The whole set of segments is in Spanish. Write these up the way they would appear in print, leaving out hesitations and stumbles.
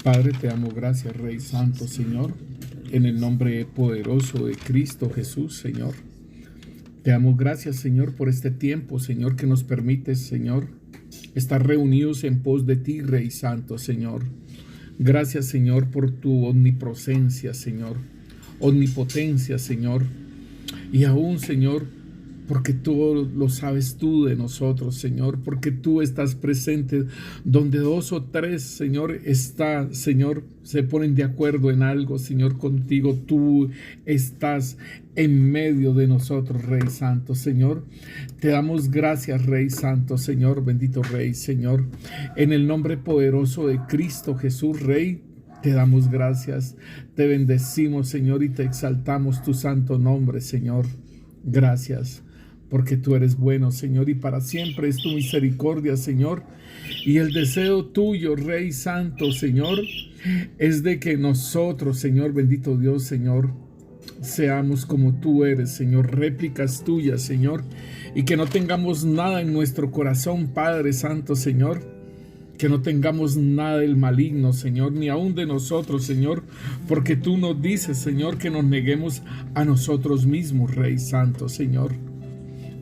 Padre, te damos gracias, Rey Santo, Señor, en el nombre poderoso de Cristo Jesús, Señor. Te damos gracias, Señor, por este tiempo, Señor, que nos permites, Señor, estar reunidos en pos de ti, Rey Santo, Señor. Gracias, Señor, por tu omnipresencia, Señor, omnipotencia, Señor, y aún, Señor, porque tú lo sabes tú de nosotros, Señor, porque tú estás presente donde dos o tres, Señor, Señor, se ponen de acuerdo en algo, Señor, contigo. Tú estás en medio de nosotros, Rey Santo, Señor. Te damos gracias, Rey Santo, Señor, bendito Rey, Señor, en el nombre poderoso de Cristo Jesús, Rey. Te damos gracias, te bendecimos, Señor, y te exaltamos tu santo nombre, Señor. Gracias, porque tú eres bueno, Señor, y para siempre es tu misericordia, Señor. Y el deseo tuyo, Rey Santo, Señor, es de que nosotros, Señor, bendito Dios, Señor, seamos como tú eres, Señor, réplicas tuyas, Señor, y que no tengamos nada en nuestro corazón, Padre Santo, Señor, que no tengamos nada del maligno, Señor, ni aún de nosotros, Señor, porque tú nos dices, Señor, que nos neguemos a nosotros mismos, Rey Santo, Señor,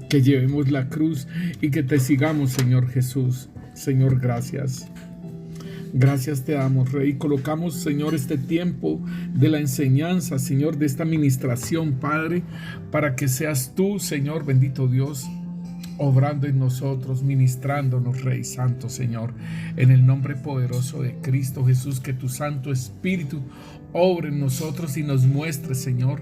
que llevemos la cruz y que te sigamos, Señor Jesús. Señor, gracias. Gracias te damos, Rey. Colocamos, Señor, este tiempo de la enseñanza, Señor, de esta ministración, Padre, para que seas tú, Señor, bendito Dios, obrando en nosotros, ministrándonos, Rey Santo, Señor, en el nombre poderoso de Cristo Jesús, que tu Santo Espíritu obre en nosotros y nos muestre, Señor,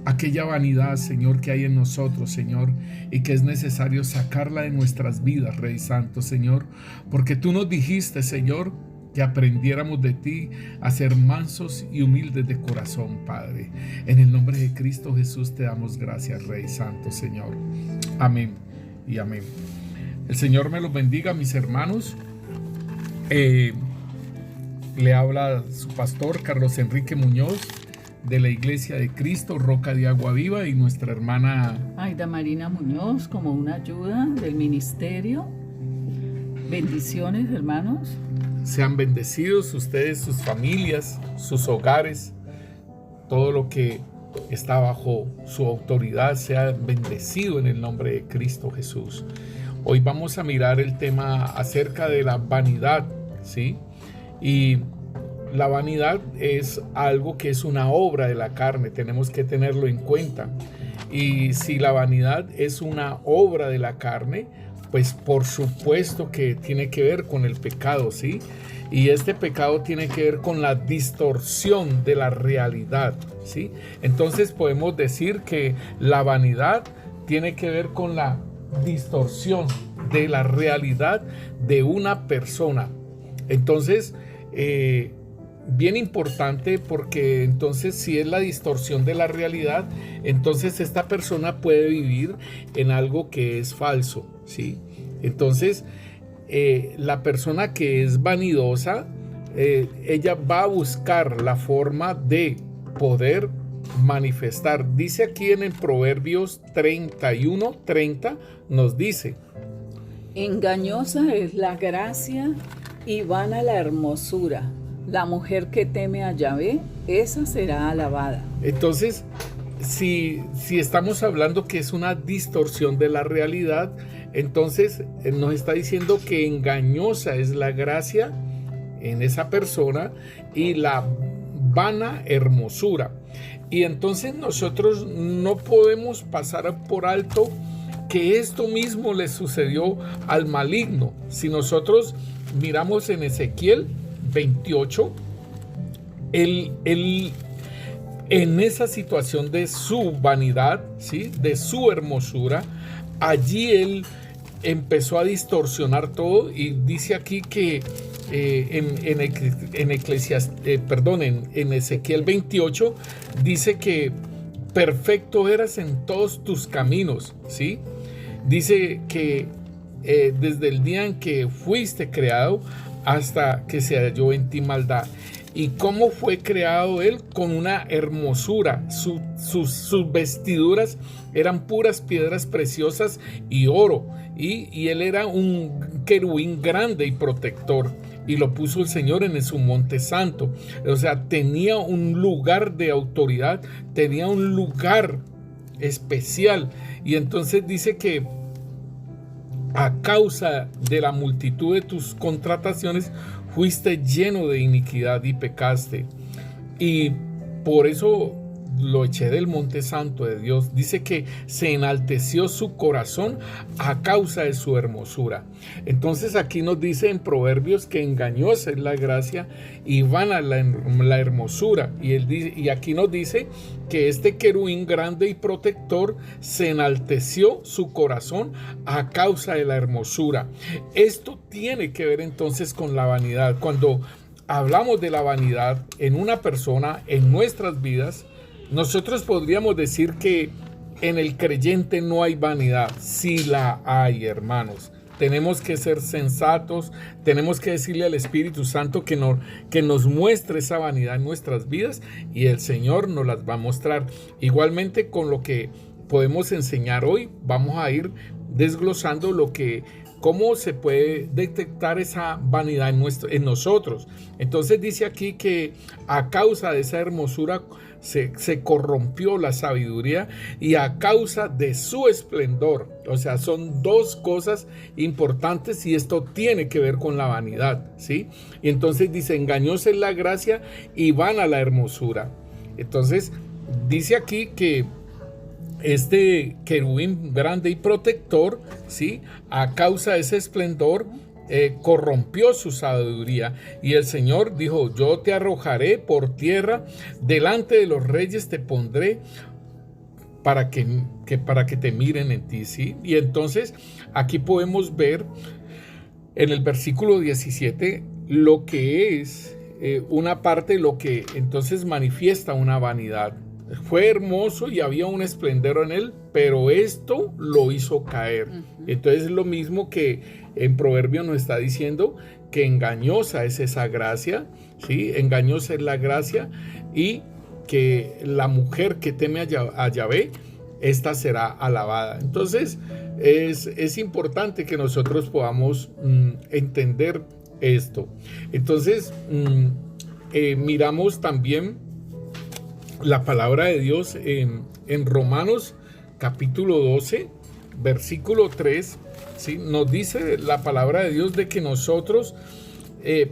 aquella vanidad, Señor, que hay en nosotros, Señor, y que es necesario sacarla de nuestras vidas, Rey Santo, Señor, porque tú nos dijiste, Señor, que aprendiéramos de ti a ser mansos y humildes de corazón, Padre. En el nombre de Cristo Jesús te damos gracias, Rey Santo, Señor. Amén y amén. El Señor me los bendiga, mis hermanos. Le habla su pastor Carlos Enrique Muñoz, de la Iglesia de Cristo, Roca de Agua Viva, y nuestra hermana Aida Marina Muñoz, como una ayuda del ministerio. Bendiciones, hermanos. Sean bendecidos ustedes, sus familias, sus hogares, todo lo que está bajo su autoridad sea bendecido en el nombre de Cristo Jesús. Hoy vamos a mirar el tema acerca de la vanidad, ¿sí? Y la vanidad es algo que es una obra de la carne, tenemos que tenerlo en cuenta. Y si la vanidad es una obra de la carne, pues por supuesto que tiene que ver con el pecado, ¿sí? Y este pecado tiene que ver con la distorsión de la realidad, ¿sí? Entonces podemos decir que la vanidad tiene que ver con la distorsión de la realidad de una persona. Entonces, bien importante, porque entonces si es la distorsión de la realidad, entonces esta persona puede vivir en algo que es falso, ¿sí? Entonces la persona que es vanidosa, ella va a buscar la forma de poder manifestar. Dice aquí en el Proverbios 31:30, nos dice: engañosa es la gracia y vana la hermosura. La mujer que teme a Yahvé, esa será alabada. Entonces, si estamos hablando que es una distorsión de la realidad, entonces nos está diciendo que engañosa es la gracia en esa persona y la vana hermosura. Y entonces nosotros no podemos pasar por alto que esto mismo le sucedió al maligno. Si nosotros miramos en Ezequiel 28, él en esa situación de su vanidad, ¿sí?, de su hermosura, allí él empezó a distorsionar todo, y dice aquí que en Ezequiel 28 dice que perfecto eras en todos tus caminos, ¿sí? Dice que desde el día en que fuiste creado hasta que se halló en ti maldad. ¿Y cómo fue creado él? Con una hermosura. Sus vestiduras eran puras piedras preciosas y oro, y él era un querubín grande y protector, y lo puso el Señor en su monte santo. O sea, tenía un lugar de autoridad, tenía un lugar especial. Y entonces dice que a causa de la multitud de tus contrataciones fuiste lleno de iniquidad y pecaste, y por eso lo eché del monte santo de Dios. Dice que se enalteció su corazón a causa de su hermosura. Entonces aquí nos dice en Proverbios que engañosa es la gracia y vana la hermosura. Y aquí nos dice que este querubín grande y protector se enalteció su corazón a causa de la hermosura. Esto tiene que ver entonces con la vanidad. Cuando hablamos de la vanidad en una persona, en nuestras vidas, nosotros podríamos decir que en el creyente no hay vanidad. Sí la hay, hermanos. Tenemos que ser sensatos, tenemos que decirle al Espíritu Santo que nos muestre esa vanidad en nuestras vidas, y el Señor nos las va a mostrar. Igualmente, con lo que podemos enseñar hoy, vamos a ir desglosando cómo se puede detectar esa vanidad en nosotros. Entonces dice aquí que a causa de esa hermosura se corrompió la sabiduría, y a causa de su esplendor. O sea, son dos cosas importantes, y esto tiene que ver con la vanidad, ¿sí? Y entonces dice, engañosa es la gracia y vana la hermosura. Entonces dice aquí que este querubín grande y protector, ¿sí?, a causa de ese esplendor, corrompió su sabiduría, y el Señor dijo, yo te arrojaré por tierra, delante de los reyes te pondré para que te miren en ti, ¿sí? Y entonces aquí podemos ver en el versículo 17 lo que es una parte, lo que entonces manifiesta una vanidad. Fue hermoso y había un esplendor en él, pero esto lo hizo caer. Entonces es lo mismo que en Proverbios nos está diciendo, que engañosa es esa gracia, ¿sí? Engañosa es la gracia, y que la mujer que teme a Yahvé, esta será alabada. Entonces es importante que nosotros podamos entender esto. Entonces miramos también la palabra de Dios en Romanos capítulo 12, versículo 3, ¿sí? Nos dice la palabra de Dios de que nosotros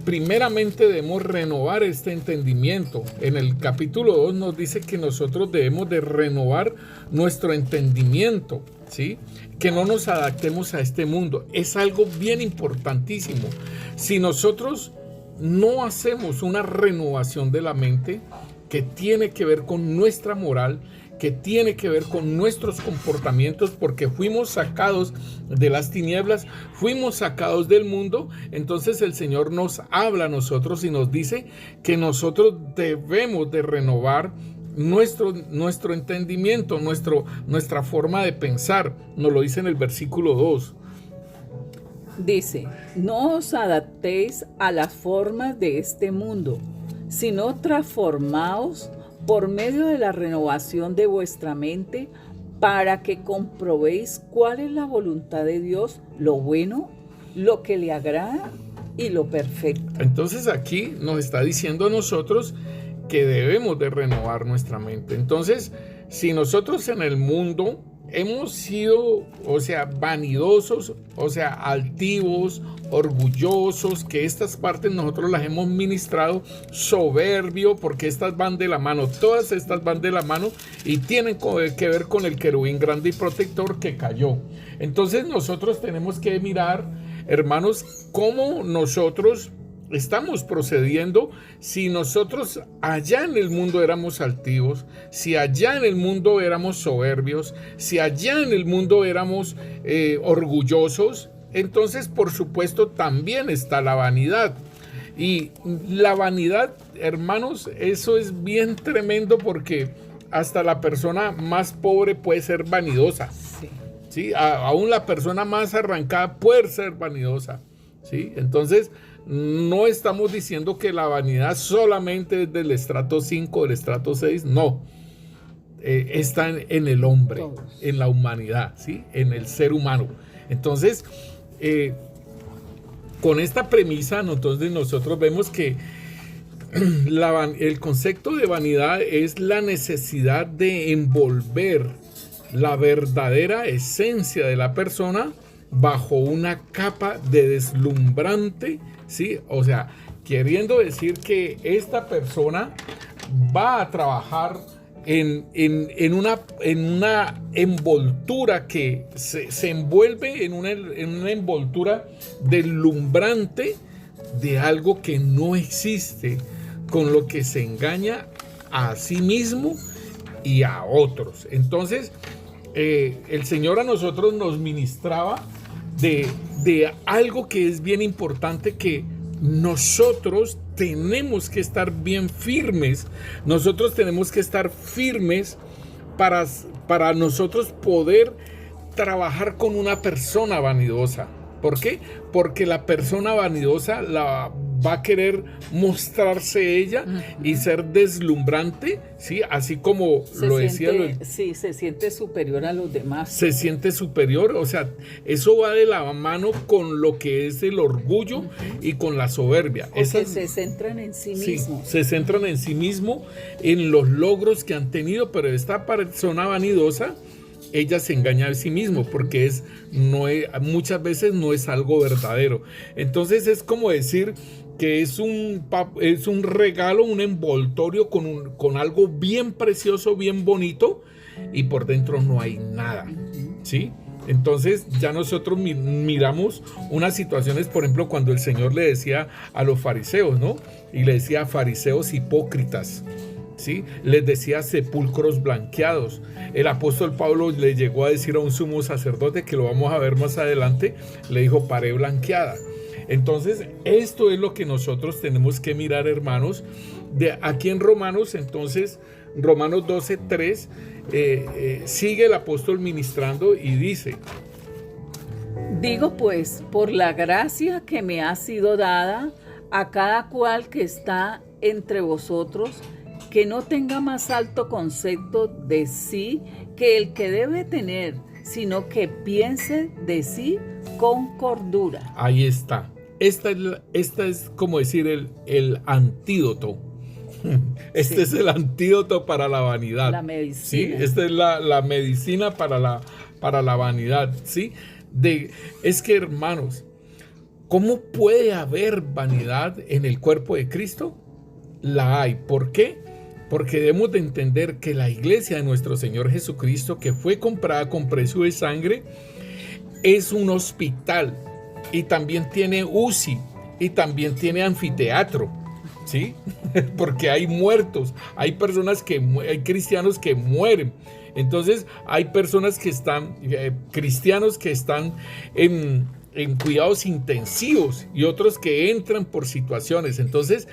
primeramente debemos renovar este entendimiento. En el capítulo 2 nos dice que nosotros debemos de renovar nuestro entendimiento, ¿sí? Que no nos adaptemos a este mundo. Es algo bien importantísimo. Si nosotros no hacemos una renovación de la mente, que tiene que ver con nuestra moral, que tiene que ver con nuestros comportamientos, porque fuimos sacados de las tinieblas, fuimos sacados del mundo. Entonces el Señor nos habla a nosotros y nos dice que nosotros debemos de renovar nuestro entendimiento, nuestra forma de pensar. Nos lo dice en el versículo 2. Dice, no os adaptéis a las formas de este mundo, sino transformaos por medio de la renovación de vuestra mente, para que comprobéis cuál es la voluntad de Dios, lo bueno, lo que le agrada y lo perfecto. Entonces aquí nos está diciendo a nosotros que debemos de renovar nuestra mente. Entonces, si nosotros en el mundo hemos sido, vanidosos, altivos, orgullosos, que estas partes nosotros las hemos ministrado, soberbio, porque estas van de la mano, todas estas van de la mano y tienen que ver con el querubín grande y protector que cayó. Entonces nosotros tenemos que mirar, hermanos, cómo nosotros estamos procediendo. Si nosotros allá en el mundo éramos altivos, si allá en el mundo éramos soberbios, si allá en el mundo éramos orgullosos, entonces por supuesto también está la vanidad. Y la vanidad, hermanos, eso es bien tremendo, porque hasta la persona más pobre puede ser vanidosa. ¿Sí? Aún la persona más arrancada puede ser vanidosa, ¿sí? Entonces no estamos diciendo que la vanidad solamente es del estrato 5, del estrato 6, no. Está en el hombre, en la humanidad, ¿sí? En el ser humano. Entonces, con esta premisa, entonces nosotros vemos que el concepto de vanidad es la necesidad de envolver la verdadera esencia de la persona bajo una capa de deslumbrante, ¿sí? O sea, queriendo decir que esta persona va a trabajar en una envoltura que se envuelve en una envoltura deslumbrante de algo que no existe, con lo que se engaña a sí mismo y a otros. Entonces, el Señor a nosotros nos ministraba de algo que es bien importante, que nosotros tenemos que estar bien firmes. Nosotros tenemos que estar firmes para nosotros poder trabajar con una persona vanidosa. ¿Por qué? Porque la persona vanidosa va a querer mostrarse ella y ser deslumbrante, ¿sí? Así como lo decía. Sí, se siente superior a los demás. Se siente superior, o sea, eso va de la mano con lo que es el orgullo y con la soberbia. Porque se centran en sí mismos. Sí, se centran en sí mismo, en los logros que han tenido, pero esta persona vanidosa, ella se engaña a sí mismo, porque muchas veces no es algo verdadero. Entonces es como decir que es un regalo, un envoltorio con algo bien precioso, bien bonito, y por dentro no hay nada, ¿sí? Entonces ya nosotros miramos unas situaciones, por ejemplo, cuando el Señor le decía a los fariseos, ¿no? Y le decía: fariseos hipócritas, ¿sí? Les decía sepulcros blanqueados. El apóstol Pablo le llegó a decir a un sumo sacerdote, que lo vamos a ver más adelante, le dijo: pared blanqueada. Entonces, esto es lo que nosotros tenemos que mirar, hermanos. Aquí en Romanos, entonces, Romanos 12:3, sigue el apóstol ministrando y dice: digo pues, por la gracia que me ha sido dada, a cada cual que está entre vosotros, que no tenga más alto concepto de sí que el que debe tener, sino que piense de sí con cordura. Ahí está. Esta es como decir el antídoto. Este es el antídoto para la vanidad. La medicina. ¿Sí? Esta es la medicina para la vanidad, ¿sí? Es que, hermanos, ¿cómo puede haber vanidad en el cuerpo de Cristo? La hay. ¿Por qué? Porque debemos de entender que la iglesia de nuestro Señor Jesucristo, que fue comprada con precio de sangre, es un hospital, y también tiene UCI, y también tiene anfiteatro, ¿sí? Porque hay muertos, hay cristianos que mueren. Entonces hay personas que están, cristianos que están en cuidados intensivos, y otros que entran por situaciones. Entonces,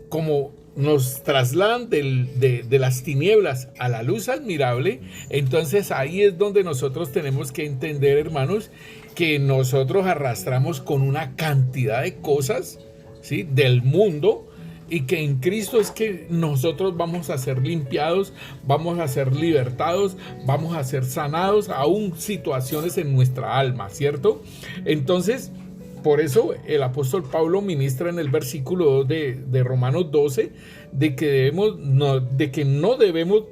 como nos trasladan de las tinieblas a la luz admirable, entonces ahí es donde nosotros tenemos que entender, hermanos, que nosotros arrastramos con una cantidad de cosas, ¿sí?, del mundo, y que en Cristo es que nosotros vamos a ser limpiados, vamos a ser libertados, vamos a ser sanados, aún situaciones en nuestra alma, ¿cierto? Entonces, por eso el apóstol Pablo ministra en el versículo 2 de Romanos 12 de que no debemos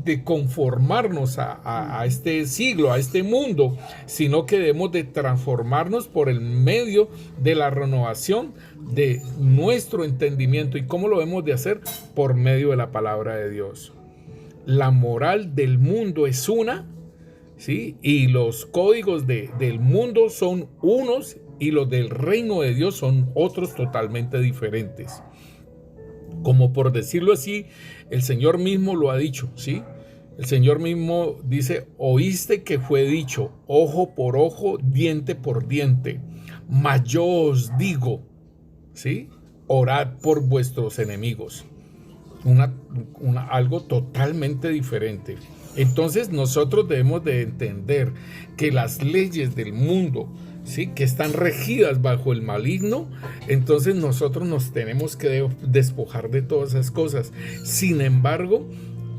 de conformarnos a este siglo, a este mundo, sino que debemos de transformarnos por el medio de la renovación de nuestro entendimiento. ¿Y cómo lo debemos de hacer? Por medio de la palabra de Dios. La moral del mundo es una, ¿sí? Y los códigos del mundo son unos, y los del reino de Dios son otros totalmente diferentes. Como por decirlo así, el Señor mismo lo ha dicho, ¿sí? El Señor mismo dice: oíste que fue dicho, ojo por ojo, diente por diente. Mas yo os digo, ¿sí?, orad por vuestros enemigos. Algo totalmente diferente. Entonces nosotros debemos de entender que las leyes del mundo, ¿sí?, que están regidas bajo el maligno, entonces nosotros nos tenemos que despojar de todas esas cosas. Sin embargo,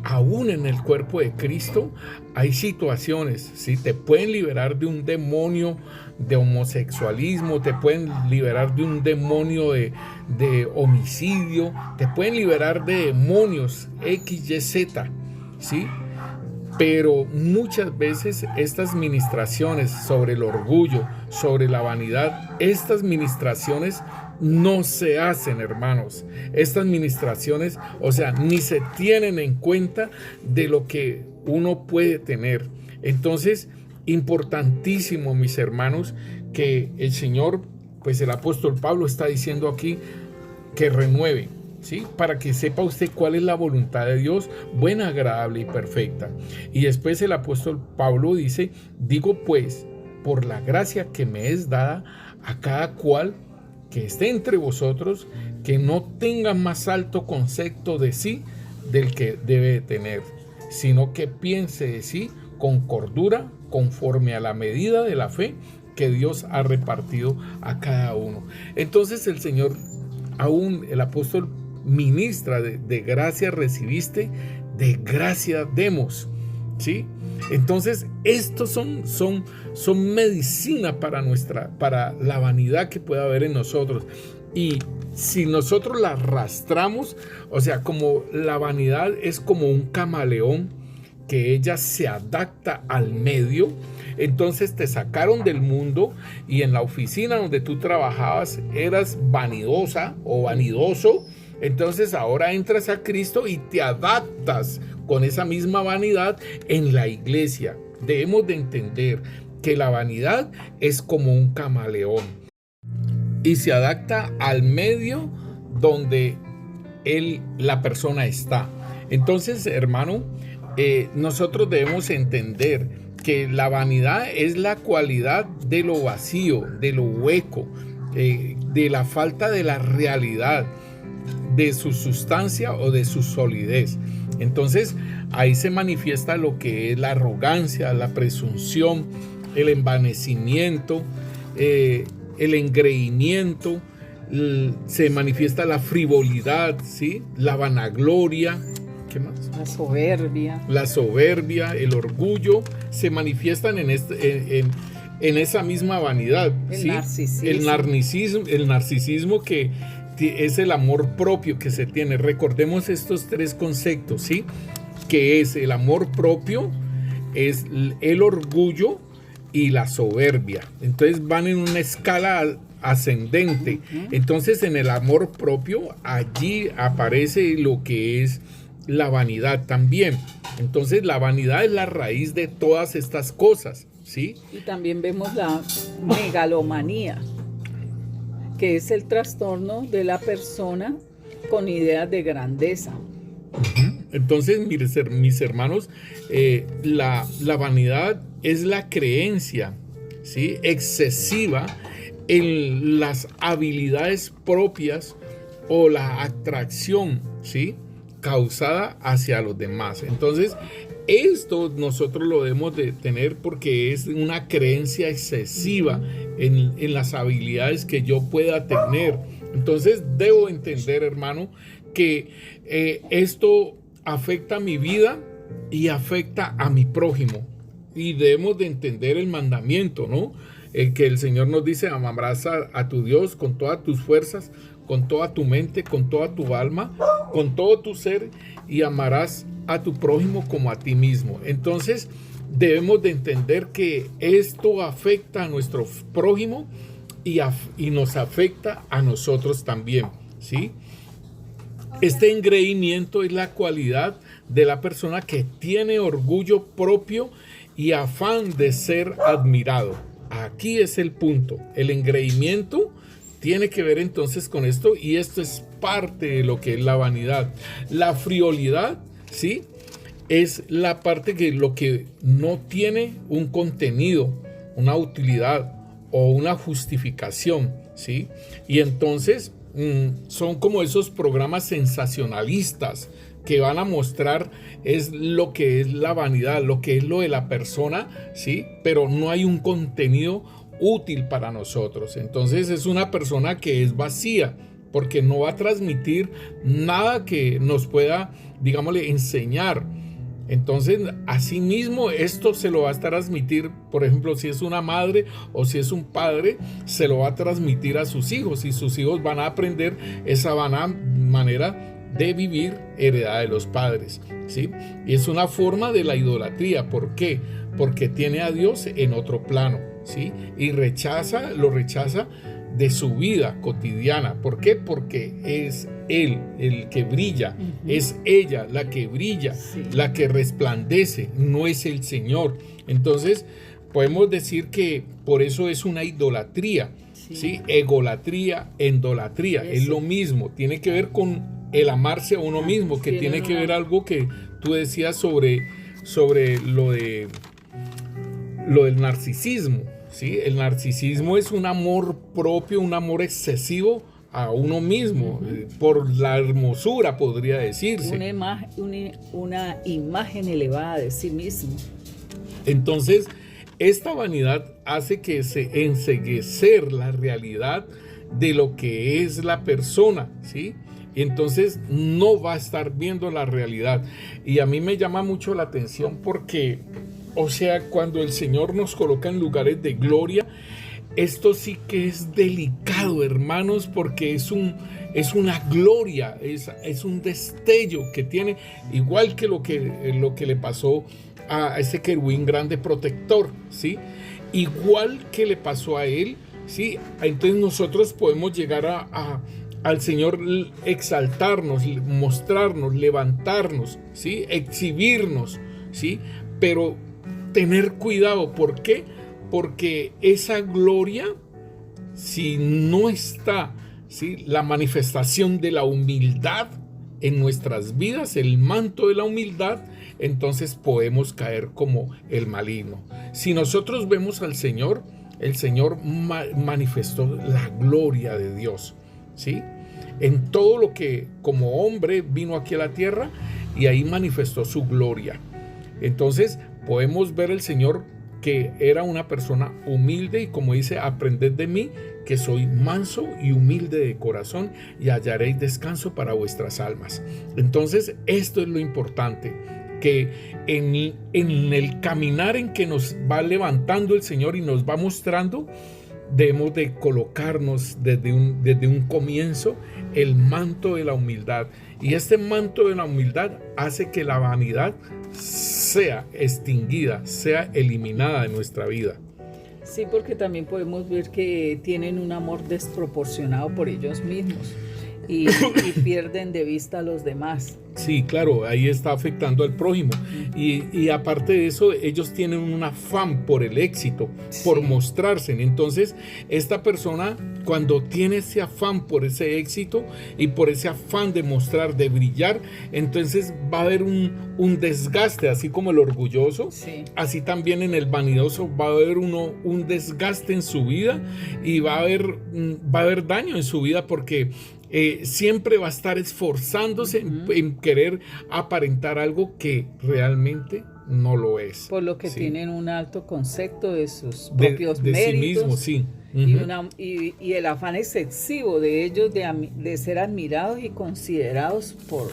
aún en el cuerpo de Cristo hay situaciones, ¿sí? Te pueden liberar de un demonio de homosexualismo, te pueden liberar de un demonio de homicidio, te pueden liberar de demonios X, Y, Z, ¿sí? Pero muchas veces estas ministraciones sobre el orgullo, sobre la vanidad, estas ministraciones no se hacen, hermanos. Estas ministraciones, o sea, ni se tienen en cuenta de lo que uno puede tener. Entonces, importantísimo, mis hermanos, que el Señor, pues el apóstol Pablo está diciendo aquí que renueve, ¿sí? Para que sepa usted cuál es la voluntad de Dios, buena, agradable y perfecta. Y después el apóstol Pablo dice, digo pues, por la gracia que me es dada a cada cual que esté entre vosotros, que no tenga más alto concepto de sí del que debe tener, sino que piense de sí con cordura, conforme a la medida de la fe que Dios ha repartido a cada uno. Entonces el Señor, aún el apóstol ministra de gracia recibiste, de gracia demos, ¿sí? Entonces estos son medicina para la vanidad que pueda haber en nosotros. Y si nosotros la arrastramos, o sea, como la vanidad es como un camaleón, que ella se adapta al medio. Entonces te sacaron del mundo y en la oficina donde tú trabajabas eras vanidosa o vanidoso. Entonces ahora entras a Cristo y te adaptas con esa misma vanidad en la iglesia. Debemos de entender que la vanidad es como un camaleón y se adapta al medio donde la persona está. Entonces, hermano, nosotros debemos entender que la vanidad es la cualidad de lo vacío, de lo hueco, de la falta de la realidad, de su sustancia o de su solidez. Entonces ahí se manifiesta lo que es la arrogancia, la presunción, el envanecimiento, el engreimiento, se manifiesta la frivolidad, ¿sí? La vanagloria. ¿Qué más? La soberbia, el orgullo, se manifiestan en esa misma vanidad. El narcisismo. El narcisismo que es el amor propio que se tiene. Recordemos estos tres conceptos, ¿sí? Que es el amor propio, es el orgullo y la soberbia. Entonces van en una escala ascendente. Entonces en el amor propio allí aparece lo que es la vanidad también. Entonces la vanidad es la raíz de todas estas cosas, ¿sí? Y también vemos la megalomanía, que es el trastorno de la persona con ideas de grandeza. Entonces, mis hermanos, la vanidad es la creencia, ¿sí? Excesiva en las habilidades propias o la atracción, ¿sí? Causada hacia los demás. Entonces, esto nosotros lo debemos de tener porque es una creencia excesiva en las habilidades que yo pueda tener. Entonces, debo entender, hermano, que esto afecta a mi vida y afecta a mi prójimo. Y debemos de entender el mandamiento, ¿no? Que el Señor nos dice, amarás a tu Dios con todas tus fuerzas, con toda tu mente, con toda tu alma, con todo tu ser, y amarás a tu prójimo como a ti mismo. Entonces debemos de entender que esto afecta a nuestro prójimo y nos afecta a nosotros también, ¿sí? Este engreimiento es la cualidad de la persona que tiene orgullo propio y afán de ser admirado. Aquí es el punto. El engreimiento tiene que ver entonces con esto, y esto es parte de lo que es la vanidad. La frivolidad, ¿sí? Es la parte que lo que no tiene un contenido, una utilidad o una justificación, ¿sí? Y entonces son como esos programas sensacionalistas que van a mostrar es lo que es la vanidad, lo que es lo de la persona, ¿sí? Pero no hay un contenido útil para nosotros. Entonces es una persona que es vacía, porque no va a transmitir nada que nos pueda, digámosle, enseñar. Entonces, asimismo, esto se lo va a transmitir, por ejemplo, si es una madre o si es un padre, se lo va a transmitir a sus hijos, y sus hijos van a aprender esa manera de vivir heredada de los padres, ¿sí? Y es una forma de la idolatría. ¿Por qué? Porque tiene a Dios en otro plano, ¿sí? Y lo rechaza de su vida cotidiana. ¿Por qué? Porque es Él el que brilla, es ella la que brilla, la que resplandece, no es el Señor. Entonces podemos decir que por eso es una idolatría, ¿sí? Egolatría, endolatría, es lo mismo, tiene que ver con el amarse a uno mismo, que tiene que ver algo que tú decías sobre lo del narcisismo. ¿Sí? El narcisismo es un amor propio, un amor excesivo a uno mismo, por la hermosura, podría decirse. Una imagen elevada de sí mismo. Entonces, esta vanidad hace que se enceguecer la realidad de lo que es la persona, ¿sí? Y entonces no va a estar viendo la realidad. Y a mí me llama mucho la atención porque, o sea, cuando el Señor nos coloca en lugares de gloria, esto sí que es delicado, hermanos, porque es una gloria, es un destello que tiene, igual que lo que le pasó a ese querubín grande protector, ¿sí? Igual que le pasó a él, ¿sí? Entonces nosotros podemos llegar al Señor, exaltarnos, mostrarnos, levantarnos, ¿sí? Exhibirnos, ¿sí? Pero tener cuidado. ¿Por qué? Porque esa gloria, si no está, ¿sí?, la manifestación de la humildad en nuestras vidas, el manto de la humildad, entonces podemos caer como el maligno. Si nosotros vemos al Señor, el Señor manifestó la gloria de Dios, ¿sí? En todo lo que como hombre vino aquí a la tierra, y ahí manifestó su gloria. Entonces podemos ver el Señor que era una persona humilde, y como dice, aprended de mí, que soy manso y humilde de corazón, y hallaréis descanso para vuestras almas. Entonces esto es lo importante, que en el caminar en que nos va levantando el Señor y nos va mostrando, debemos de colocarnos desde un comienzo el manto de la humildad, y este manto de la humildad hace que la vanidad sea extinguida, sea eliminada de nuestra vida. Sí, porque también podemos ver que tienen un amor desproporcionado por ellos mismos y pierden de vista a los demás. Sí, claro, ahí está afectando al prójimo. Y aparte de eso, ellos tienen un afán por el éxito, por mostrarse. Entonces, esta persona, cuando tiene ese afán por ese éxito y por ese afán de mostrar, de brillar, entonces va a haber un desgaste, así como el orgulloso, así también en el vanidoso va a haber un desgaste en su vida, y va a haber daño en su vida, porque siempre va a estar esforzándose en querer aparentar algo que realmente no lo es. Por lo que tienen un alto concepto de sus propios de méritos. Sí mismo, sí. Y el afán excesivo de ellos de ser admirados y considerados por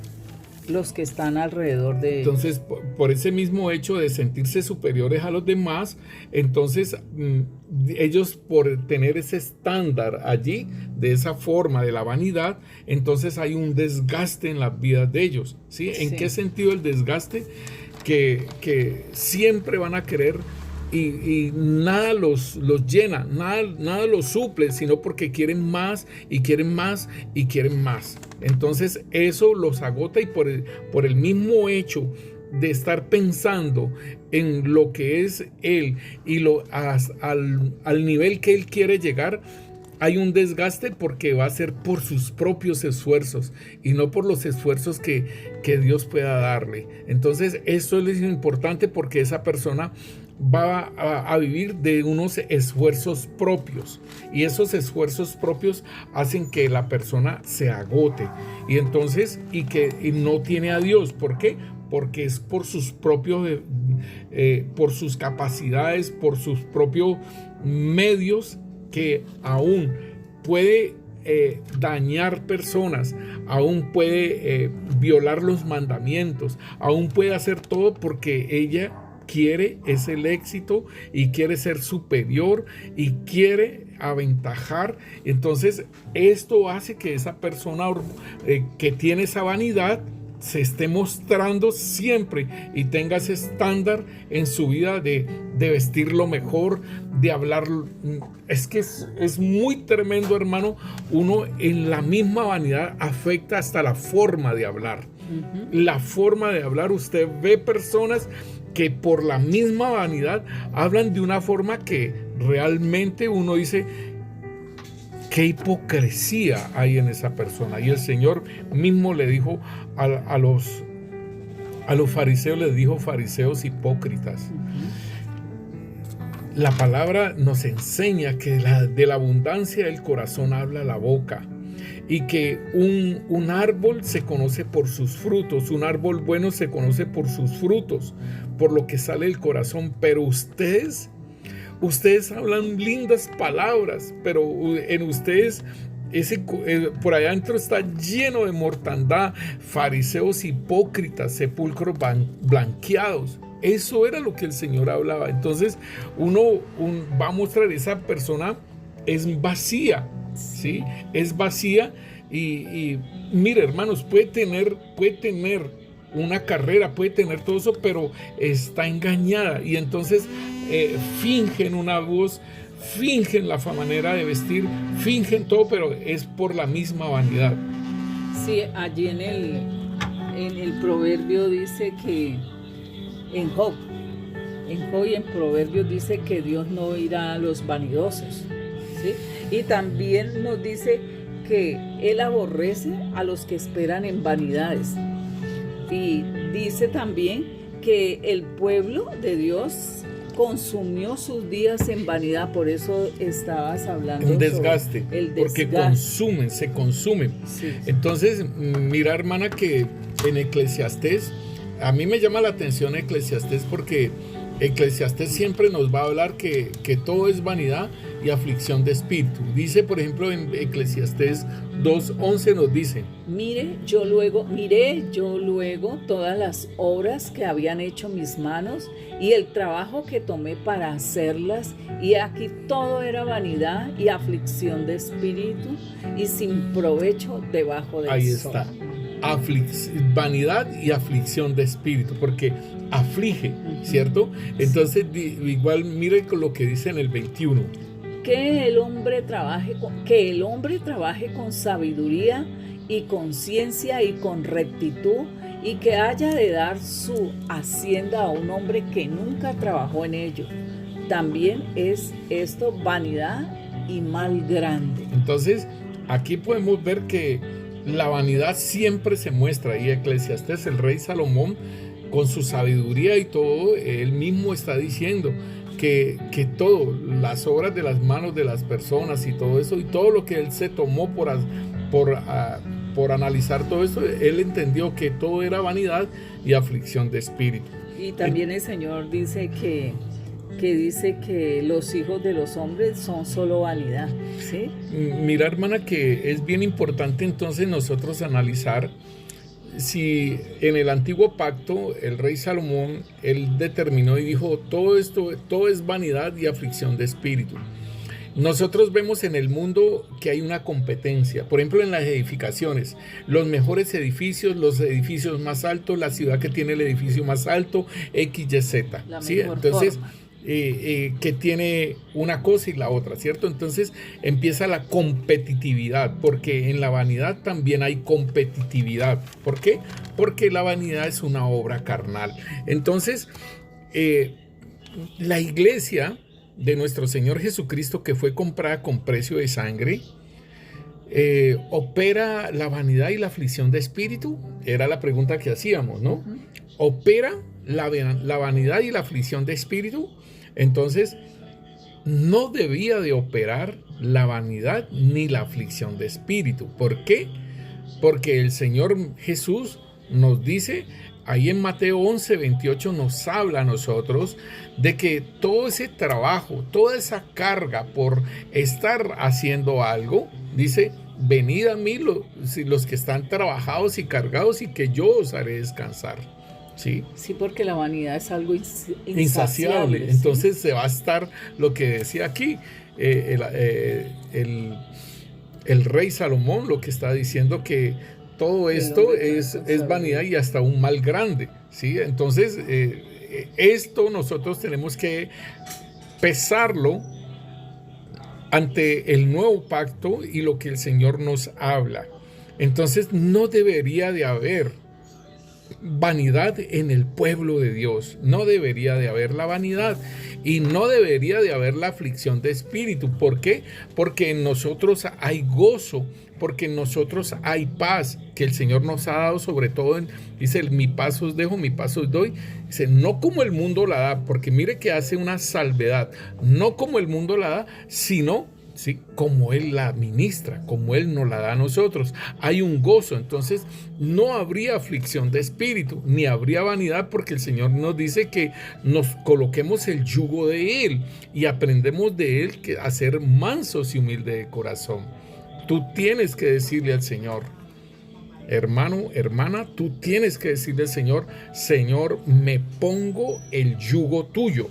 los que están alrededor de ellos. Entonces, por ese mismo hecho de sentirse superiores a los demás, entonces ellos, por tener ese estándar allí, de esa forma de la vanidad, entonces hay un desgaste en las vidas de ellos, ¿sí? ¿En qué sentido el desgaste? Que siempre van a querer, y nada los llena, nada los suple, sino porque quieren más y quieren más y quieren más. Entonces eso los agota, y por el mismo hecho de estar pensando en lo que es él y al nivel que él quiere llegar, hay un desgaste, porque va a ser por sus propios esfuerzos y no por los esfuerzos que Dios pueda darle. Entonces esto es importante, porque esa persona va a vivir de unos esfuerzos propios, y esos esfuerzos propios hacen que la persona se agote, y entonces y no tiene a Dios. ¿Por qué? Porque es por sus propios por sus capacidades, por sus propios medios, que aún puede dañar personas, aún puede violar los mandamientos, aún puede hacer todo porque ella quiere es el éxito y quiere ser superior y quiere aventajar. Entonces esto hace que esa persona que tiene esa vanidad se esté mostrando siempre y tenga ese estándar en su vida de vestir lo mejor, de hablar. Es que es muy tremendo, hermano. Uno en la misma vanidad afecta hasta la forma de hablar. La forma de hablar, usted ve personas que por la misma vanidad hablan de una forma que realmente uno dice: qué hipocresía hay en esa persona. Y el Señor mismo le dijo a los fariseos, les dijo: fariseos hipócritas. La palabra nos enseña que de la abundancia del corazón habla la boca, y que un árbol se conoce por sus frutos, un árbol bueno se conoce por sus frutos, por lo que sale del corazón. Pero ustedes hablan lindas palabras, pero en ustedes por allá adentro está lleno de mortandad, fariseos hipócritas, sepulcros blanqueados. Eso era lo que el Señor hablaba. Entonces uno va a mostrar, esa persona es vacía, ¿sí? Es vacía y mire, hermanos, puede tener una carrera, puede tener todo eso, pero está engañada. Y entonces fingen una voz, fingen la manera de vestir, fingen todo, pero es por la misma vanidad. Sí, allí en el proverbio dice que en Job y en Proverbios dice que Dios no irá a los vanidosos, ¿sí? Y también nos dice que Él aborrece a los que esperan en vanidades. Y dice también que el pueblo de Dios consumió sus días en vanidad. Por eso estabas hablando un desgaste, sobre el porque desgaste. se consumen. Sí. Entonces, mira, hermana, que en Eclesiastés, a mí me llama la atención Eclesiastés, porque Eclesiastés siempre nos va a hablar que todo es vanidad y aflicción de espíritu. Dice, por ejemplo, en Eclesiastés 2:11 nos dice: Miré yo luego todas las obras que habían hecho mis manos y el trabajo que tomé para hacerlas, y aquí todo era vanidad y aflicción de espíritu y sin provecho debajo del sol. Ahí está. Vanidad y aflicción de espíritu, porque aflige, ¿cierto? Entonces, igual mire lo que dice en el 21. Que el hombre trabaje con sabiduría y con ciencia y con rectitud, y que haya de dar su hacienda a un hombre que nunca trabajó en ello. También es esto vanidad y mal grande. Entonces, aquí podemos ver que la vanidad siempre se muestra, y Eclesiastés, el rey Salomón, con su sabiduría y todo, él mismo está diciendo que todo, las obras de las manos de las personas y todo eso, y todo lo que él se tomó por analizar todo esto, él entendió que todo era vanidad y aflicción de espíritu. Y también el Señor dice que los hijos de los hombres son solo vanidad, ¿sí? Mira, hermana, que es bien importante entonces nosotros analizar si en el antiguo pacto el rey Salomón, él determinó y dijo: todo es vanidad y aflicción de espíritu. Nosotros vemos en el mundo que hay una competencia, por ejemplo en las edificaciones, los mejores edificios, los edificios más altos, la ciudad que tiene el edificio más alto, XYZ, ¿sí? Entonces forma. Que tiene una cosa y la otra, ¿cierto? Entonces empieza la competitividad, porque en la vanidad también hay competitividad. ¿Por qué? Porque la vanidad es una obra carnal. Entonces, la iglesia de nuestro Señor Jesucristo, que fue comprada con precio de sangre, ¿opera la vanidad y la aflicción de espíritu? Era la pregunta que hacíamos, ¿no? ¿Opera la vanidad y la aflicción de espíritu? Entonces, no debía de operar la vanidad ni la aflicción de espíritu. ¿Por qué? Porque el Señor Jesús nos dice, ahí en Mateo 11:28 nos habla a nosotros de que todo ese trabajo, toda esa carga por estar haciendo algo, dice, venid a mí los que están trabajados y cargados y que yo os haré descansar. ¿Sí? Sí, porque la vanidad es algo Insaciable. ¿sí? Entonces se va a estar lo que decía aquí el rey Salomón, lo que está diciendo, que todo esto es vanidad y hasta un mal grande, ¿sí? Entonces esto nosotros tenemos que pesarlo ante el nuevo pacto y lo que el Señor nos habla. Entonces no debería de haber vanidad en el pueblo de Dios. No debería de haber la vanidad y no debería de haber la aflicción de espíritu. ¿Por qué? Porque en nosotros hay gozo, porque en nosotros hay paz que el Señor nos ha dado, sobre todo dice, mi paz os dejo, mi paz os doy. Dice, no como el mundo la da, porque mire que hace una salvedad, no como el mundo la da, sino ¿sí? Como Él la administra, como Él nos la da a nosotros. Hay un gozo, entonces no habría aflicción de espíritu, ni habría vanidad, porque el Señor nos dice que nos coloquemos el yugo de Él y aprendemos de Él a ser mansos y humildes de corazón. Tú tienes que decirle al Señor, hermano, hermana, tú tienes que decirle al Señor, Señor, me pongo el yugo tuyo.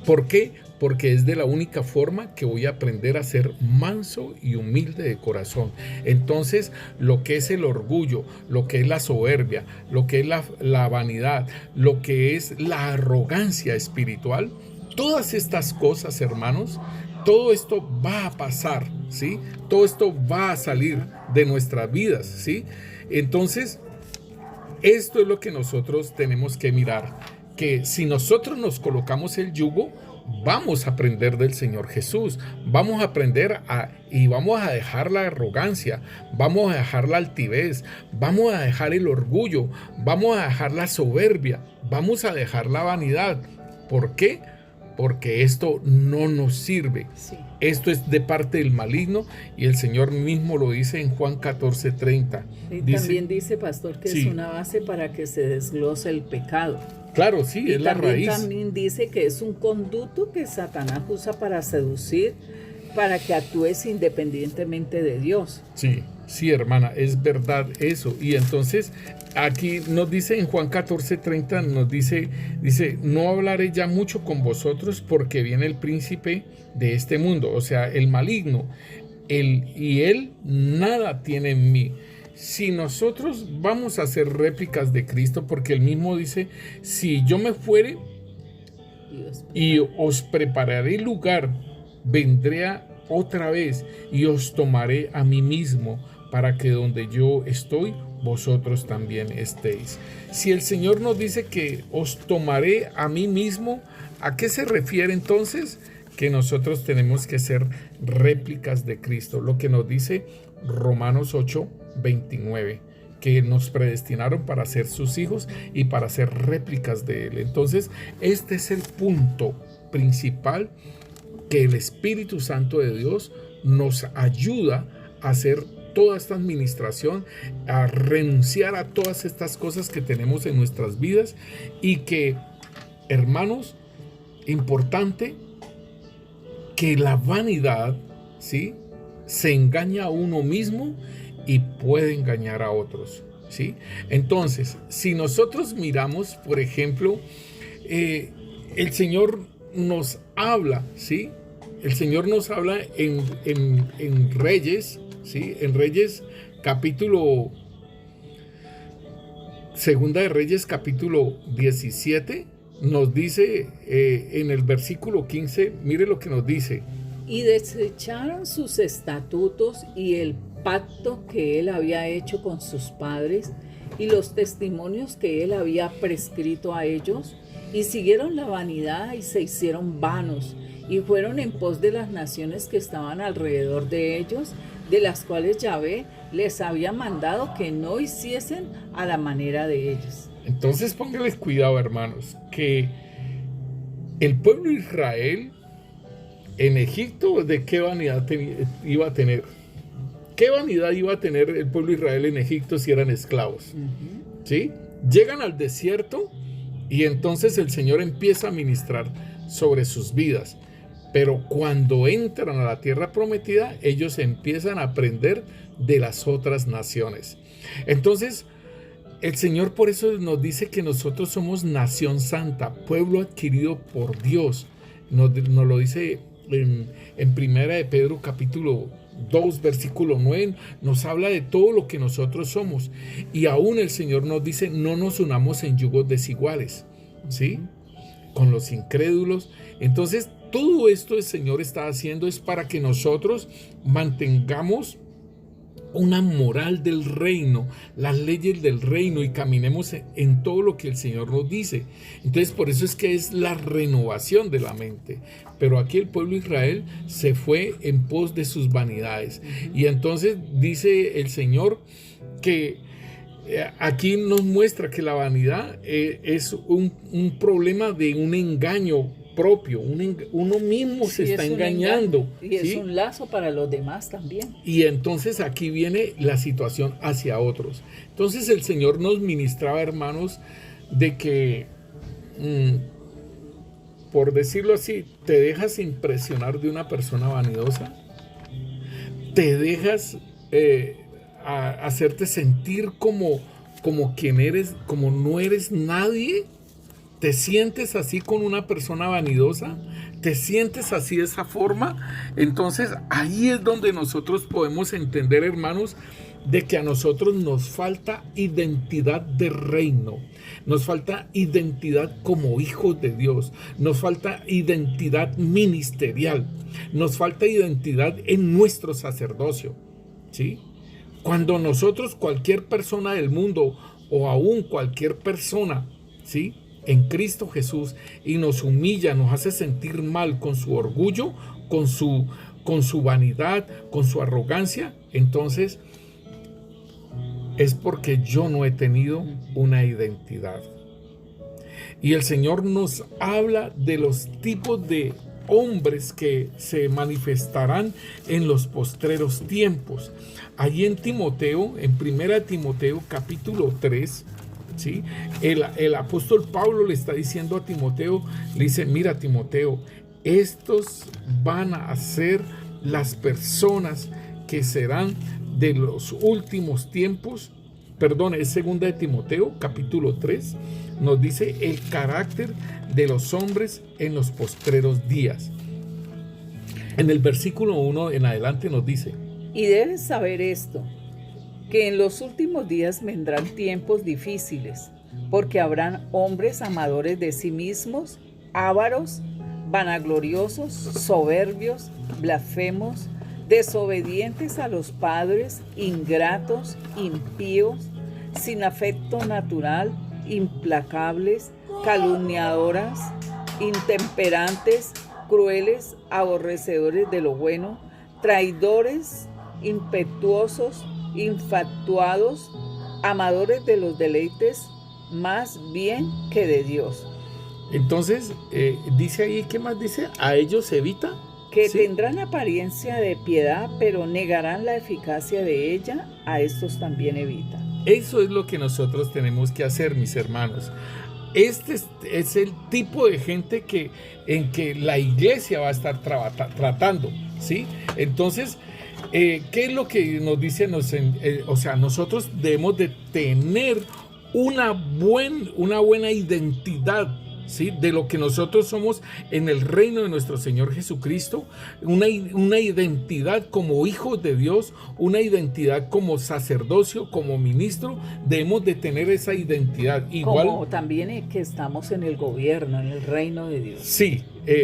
¿Por qué? Porque es de la única forma que voy a aprender a ser manso y humilde de corazón. Entonces, lo que es el orgullo, lo que es la soberbia, lo que es la vanidad, lo que es la arrogancia espiritual, todas estas cosas, hermanos, todo esto va a pasar, ¿sí? Todo esto va a salir de nuestras vidas, ¿sí? Entonces, esto es lo que nosotros tenemos que mirar, que si nosotros nos colocamos el yugo, vamos a aprender del Señor Jesús, vamos a aprender y vamos a dejar la arrogancia, vamos a dejar la altivez, vamos a dejar el orgullo, vamos a dejar la soberbia, vamos a dejar la vanidad. ¿Por qué? Porque esto no nos sirve. Sí. Esto es de parte del maligno y el Señor mismo lo dice en Juan 14:30. También dice, pastor, que sí, es una base para que se desglose el pecado. Claro, sí, y es la raíz. También dice que es un conducto que Satanás usa para seducir, para que actúes independientemente de Dios. Sí, sí, hermana, es verdad eso. Y entonces aquí nos dice en Juan 14:30, nos dice, no hablaré ya mucho con vosotros porque viene el príncipe de este mundo, o sea, el maligno, y él nada tiene en mí. Si nosotros vamos a hacer réplicas de Cristo, porque él mismo dice, si yo me fuere y os prepararé lugar, vendré otra vez y os tomaré a mí mismo, para que donde yo estoy, vosotros también estéis. Si el Señor nos dice que os tomaré a mí mismo, ¿a qué se refiere entonces? Que nosotros tenemos que ser réplicas de Cristo, lo que nos dice Romanos 8:29, que nos predestinaron para ser sus hijos y para ser réplicas de Él. Entonces, este es el punto principal, que el Espíritu Santo de Dios nos ayuda a hacer toda esta administración, a renunciar a todas estas cosas que tenemos en nuestras vidas, y que, hermanos, importante, que la vanidad, ¿sí?, se engaña a uno mismo y puede engañar a otros, ¿sí? Entonces, si nosotros miramos, por ejemplo, el Señor nos habla, ¿sí? El Señor nos habla en Reyes, ¿sí? En Reyes capítulo, Segunda de Reyes capítulo 17, nos dice en el versículo 15, mire lo que nos dice. Y desecharon sus estatutos y el pacto que él había hecho con sus padres y los testimonios que él había prescrito a ellos, y siguieron la vanidad y se hicieron vanos, y fueron en pos de las naciones que estaban alrededor de ellos, de las cuales Yahvé les había mandado que no hiciesen a la manera de ellos. Entonces pónganles cuidado, hermanos, que el pueblo de Israel en Egipto, ¿de qué vanidad iba a tener? ¿Qué vanidad iba a tener el pueblo de Israel en Egipto si eran esclavos? ¿Sí? Llegan al desierto y entonces el Señor empieza a ministrar sobre sus vidas. Pero cuando entran a la tierra prometida, ellos empiezan a aprender de las otras naciones. Entonces, el Señor por eso nos dice que nosotros somos nación santa, pueblo adquirido por Dios. Nos lo dice en Primera de Pedro capítulo 2, versículo 9, nos habla de todo lo que nosotros somos. Y aún el Señor nos dice, no nos unamos en yugos desiguales, ¿sí? Con los incrédulos. Entonces, todo esto el Señor está haciendo es para que nosotros mantengamos una moral del reino, las leyes del reino, y caminemos en todo lo que el Señor nos dice. Entonces, por eso es que es la renovación de la mente. Pero aquí el pueblo de Israel se fue en pos de sus vanidades. Y entonces dice el Señor que aquí nos muestra que la vanidad es un problema de un engaño propio, uno mismo se está engañando. Y es un lazo para los demás también. Y entonces aquí viene la situación hacia otros. Entonces el Señor nos ministraba, hermanos, de que, por decirlo así, te dejas impresionar de una persona vanidosa, te dejas hacerte sentir como quien eres, como no eres nadie. ¿Te sientes así con una persona vanidosa? ¿Te sientes así de esa forma? Entonces ahí es donde nosotros podemos entender, hermanos, de que a nosotros nos falta identidad de reino, nos falta identidad como hijos de Dios, nos falta identidad ministerial, nos falta identidad en nuestro sacerdocio, ¿sí? Cuando nosotros, cualquier persona del mundo o aún cualquier persona, ¿sí?, en Cristo Jesús, y nos humilla, nos hace sentir mal con su orgullo, con su vanidad, con su arrogancia, entonces es porque yo no he tenido una identidad. Y el Señor nos habla de los tipos de hombres que se manifestarán en los postreros tiempos. Allí en Timoteo, en 1 Timoteo capítulo 3, ¿sí?, el apóstol Pablo le está diciendo a Timoteo, le dice, mira Timoteo, estos van a ser las personas que serán de los últimos tiempos. Perdón, es 2 de Timoteo capítulo 3, nos dice el carácter de los hombres en los postreros días. En el versículo 1 en adelante nos dice, y debes saber esto, que en los últimos días vendrán tiempos difíciles, porque habrán hombres amadores de sí mismos, ávaros, vanagloriosos, soberbios, blasfemos, desobedientes a los padres, ingratos, impíos, sin afecto natural, implacables, calumniadoras, intemperantes, crueles, aborrecedores de lo bueno, traidores, impetuosos, infatuados, amadores de los deleites más bien que de Dios. Entonces, dice ahí, ¿qué más dice? A ellos evita. Que ¿sí? Tendrán apariencia de piedad, pero negarán la eficacia de ella, a estos también evita. Eso es lo que nosotros tenemos que hacer, mis hermanos. Este es el tipo de gente en que la iglesia va a estar tratando, ¿sí? Entonces, ¿qué es lo que nos dice? O sea, nosotros debemos de tener una buena identidad, ¿sí?, de lo que nosotros somos en el reino de nuestro Señor Jesucristo, una identidad como hijos de Dios, una identidad como sacerdocio, como ministro. Debemos de tener esa identidad. Igual, como también que estamos en el gobierno, en el reino de Dios. Sí,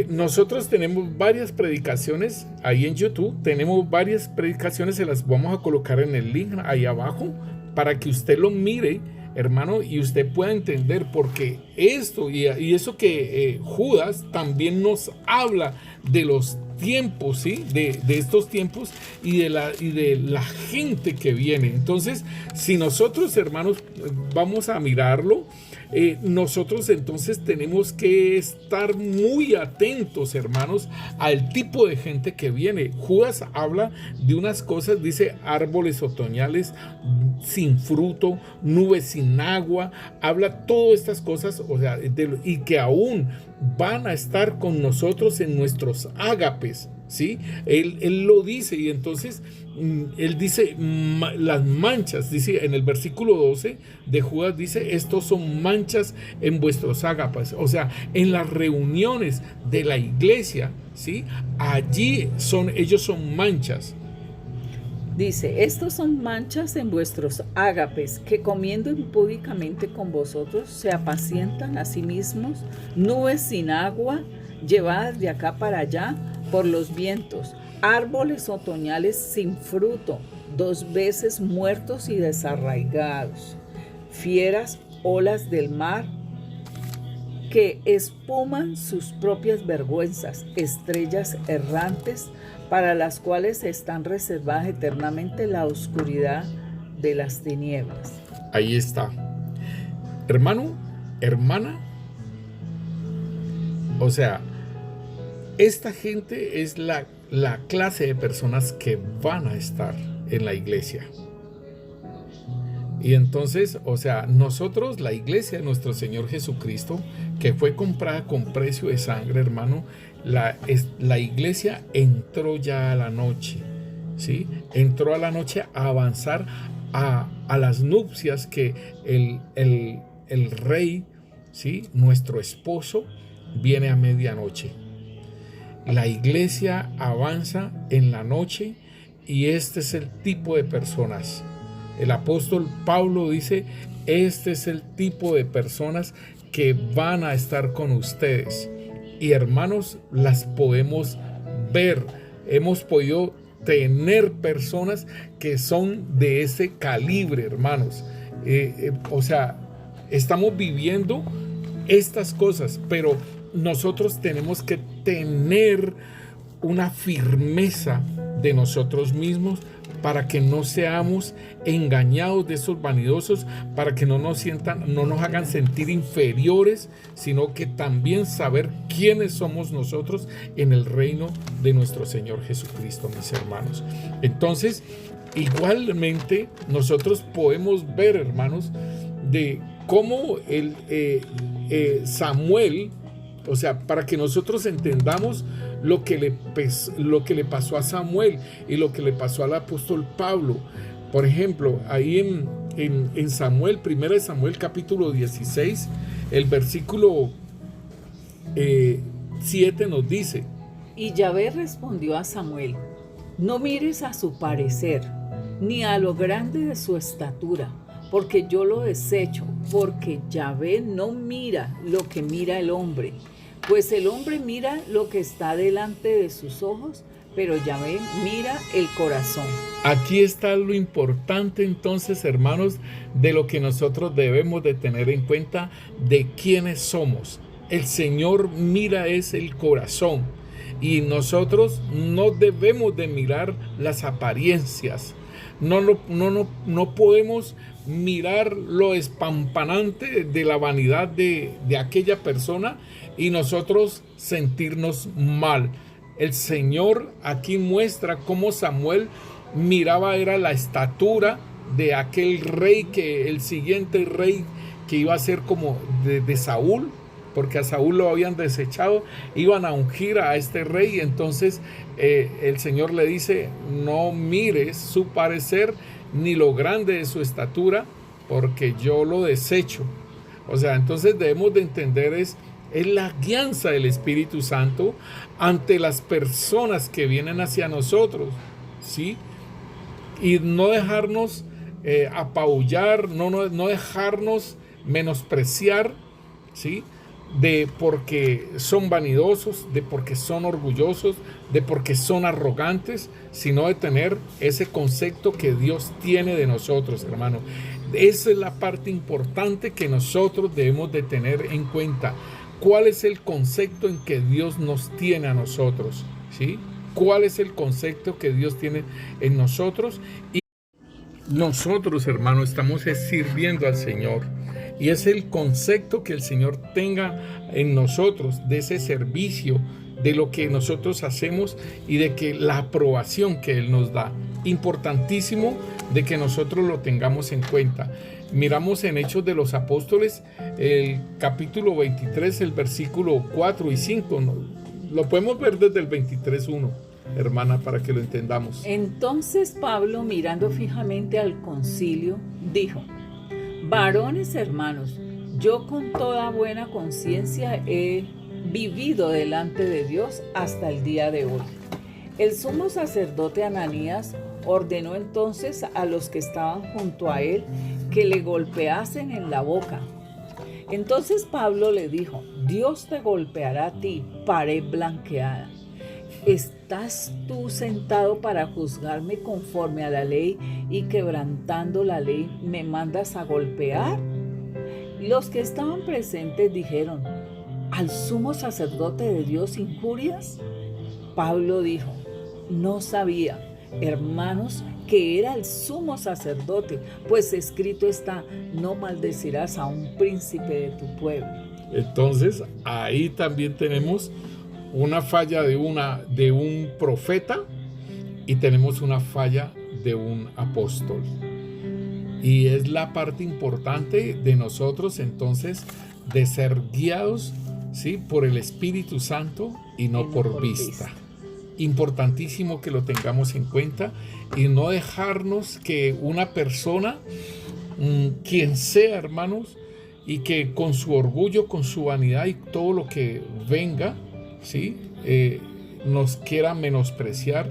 nosotros tenemos varias predicaciones ahí en YouTube, tenemos varias predicaciones, se las vamos a colocar en el link ahí abajo para que usted lo mire, hermano, y usted pueda entender, porque esto y eso que Judas también nos habla de los tiempos, ¿sí?, de estos tiempos y de la gente que viene. Entonces, si nosotros, hermanos, vamos a mirarlo, nosotros entonces tenemos que estar muy atentos, hermanos, al tipo de gente que viene. Judas habla de unas cosas, dice árboles otoñales sin fruto, nubes sin agua, habla todas estas cosas, o sea, y que aún van a estar con nosotros en nuestros ágapes, ¿sí? Él lo dice, y entonces él dice las manchas, dice en el versículo 12 de Judas, dice estos son manchas en vuestros ágapes, o sea, en las reuniones de la iglesia, ¿sí? Allí ellos son manchas. Dice, estos son manchas en vuestros ágapes, que comiendo impúdicamente con vosotros se apacientan a sí mismos, nubes sin agua, llevadas de acá para allá por los vientos, árboles otoñales sin fruto, 2 veces muertos y desarraigados, fieras olas del mar que espuman sus propias vergüenzas, estrellas errantes para las cuales están reservadas eternamente la oscuridad de las tinieblas. Ahí está. Hermano, hermana, o sea, esta gente es la clase de personas que van a estar en la iglesia. Y entonces, o sea, nosotros, la iglesia de nuestro Señor Jesucristo, que fue comprada con precio de sangre, hermano, la iglesia entró ya a la noche, ¿sí? Entró a la noche a avanzar a las nupcias que el rey, ¿sí? Nuestro esposo, viene a medianoche. La iglesia avanza en la noche y este es el tipo de personas. El apóstol Pablo dice, este es el tipo de personas que van a estar con ustedes. Y hermanos, las podemos ver. Hemos podido tener personas que son de ese calibre, hermanos. O sea, estamos viviendo estas cosas, pero nosotros tenemos que tener una firmeza de nosotros mismos para que no seamos engañados de esos vanidosos, para que no nos hagan sentir inferiores, sino que también saber quiénes somos nosotros en el reino de nuestro Señor Jesucristo, mis hermanos. Entonces, igualmente nosotros podemos ver, hermanos, de cómo Samuel, o sea, para que nosotros entendamos lo que le pasó a Samuel y lo que le pasó al apóstol Pablo. Por ejemplo, ahí en Samuel, 1 Samuel capítulo 16, el versículo 7 nos dice: Y Yahvé respondió a Samuel: no mires a su parecer, ni a lo grande de su estatura, porque yo lo desecho, porque Yahvé no mira lo que mira el hombre, pues el hombre mira lo que está delante de sus ojos, pero Yahvé mira el corazón. Aquí está lo importante entonces, hermanos, de lo que nosotros debemos de tener en cuenta de quiénes somos. El Señor mira es el corazón y nosotros no debemos de mirar las apariencias. No podemos mirar lo espampanante de la vanidad de aquella persona y nosotros sentirnos mal. El Señor aquí muestra cómo Samuel miraba era la estatura de aquel rey, que el siguiente rey que iba a ser como de Saúl, porque a Saúl lo habían desechado, iban a ungir a este rey. Entonces el Señor le dice: no mires su parecer ni lo grande de su estatura, porque yo lo desecho. O sea, entonces debemos de entender es la guianza del Espíritu Santo ante las personas que vienen hacia nosotros, ¿sí? Y no dejarnos apabullar, no dejarnos menospreciar, ¿sí? De porque son vanidosos, de porque son orgullosos, de porque son arrogantes, sino de tener ese concepto que Dios tiene de nosotros, hermano. Esa es la parte importante que nosotros debemos de tener en cuenta. ¿Cuál es el concepto en que Dios nos tiene a nosotros? ¿Sí? ¿Cuál es el concepto que Dios tiene en nosotros? Y nosotros, hermano, estamos sirviendo al Señor. Y es el concepto que el Señor tenga en nosotros, de ese servicio, de lo que nosotros hacemos y de que la aprobación que Él nos da. Importantísimo de que nosotros lo tengamos en cuenta. Miramos en Hechos de los Apóstoles, el capítulo 23, el versículo 4 y 5. Lo podemos ver desde el 23:1, hermana, para que lo entendamos. Entonces Pablo, mirando fijamente al concilio, dijo: varones hermanos, yo con toda buena conciencia he vivido delante de Dios hasta el día de hoy. El sumo sacerdote Ananías ordenó entonces a los que estaban junto a él que le golpeasen en la boca. Entonces Pablo le dijo: Dios te golpeará a ti, pared blanqueada. ¿Estás tú sentado para juzgarme conforme a la ley y quebrantando la ley me mandas a golpear? Los que estaban presentes dijeron: ¿al sumo sacerdote de Dios injurias? Pablo dijo: no sabía, hermanos, que era el sumo sacerdote, pues escrito está: no maldecirás a un príncipe de tu pueblo. Entonces, ahí también tenemos una falla de un profeta y tenemos una falla de un apóstol. Y es la parte importante de nosotros, entonces, de ser guiados, ¿sí?, por el Espíritu Santo y no por vista. Importantísimo que lo tengamos en cuenta y no dejarnos que una persona, quien sea, hermanos, y que con su orgullo, con su vanidad y todo lo que venga, ¿sí?, nos quiera menospreciar,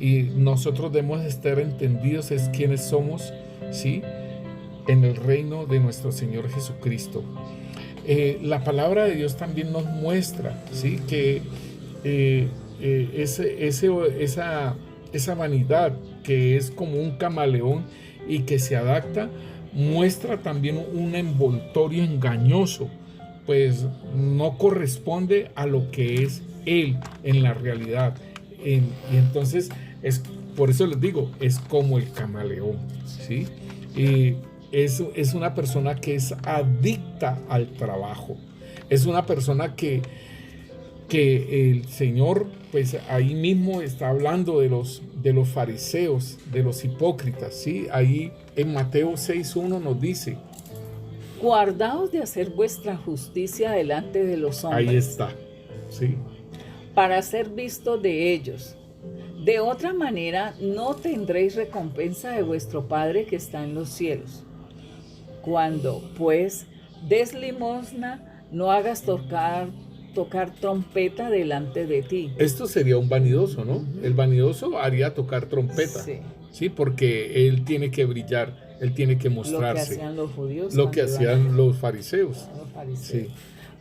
y nosotros debemos estar entendidos es quiénes somos, ¿sí?, en el reino de nuestro Señor Jesucristo. La palabra de Dios también nos muestra, ¿sí?, que esa vanidad que es como un camaleón y que se adapta, muestra también un envoltorio engañoso, pues no corresponde a lo que es Él en la realidad. Y entonces, por eso les digo, es como el camaleón, ¿sí? Es una persona que es adicta al trabajo. Es una persona que el Señor, pues ahí mismo está hablando de los fariseos, de los hipócritas, ¿sí? Ahí en Mateo 6:1 nos dice: guardaos de hacer vuestra justicia delante de los hombres. Ahí está, ¿sí?, para ser visto de ellos. De otra manera no tendréis recompensa de vuestro Padre que está en los cielos. Cuando, pues, des limosna, no hagas tocar trompeta delante de ti. Esto sería un vanidoso, ¿no? El vanidoso haría tocar trompeta. Sí. Sí, porque él tiene que brillar, él tiene que mostrarse. Lo que hacían los judíos. Lo que hacían los fariseos. Sí.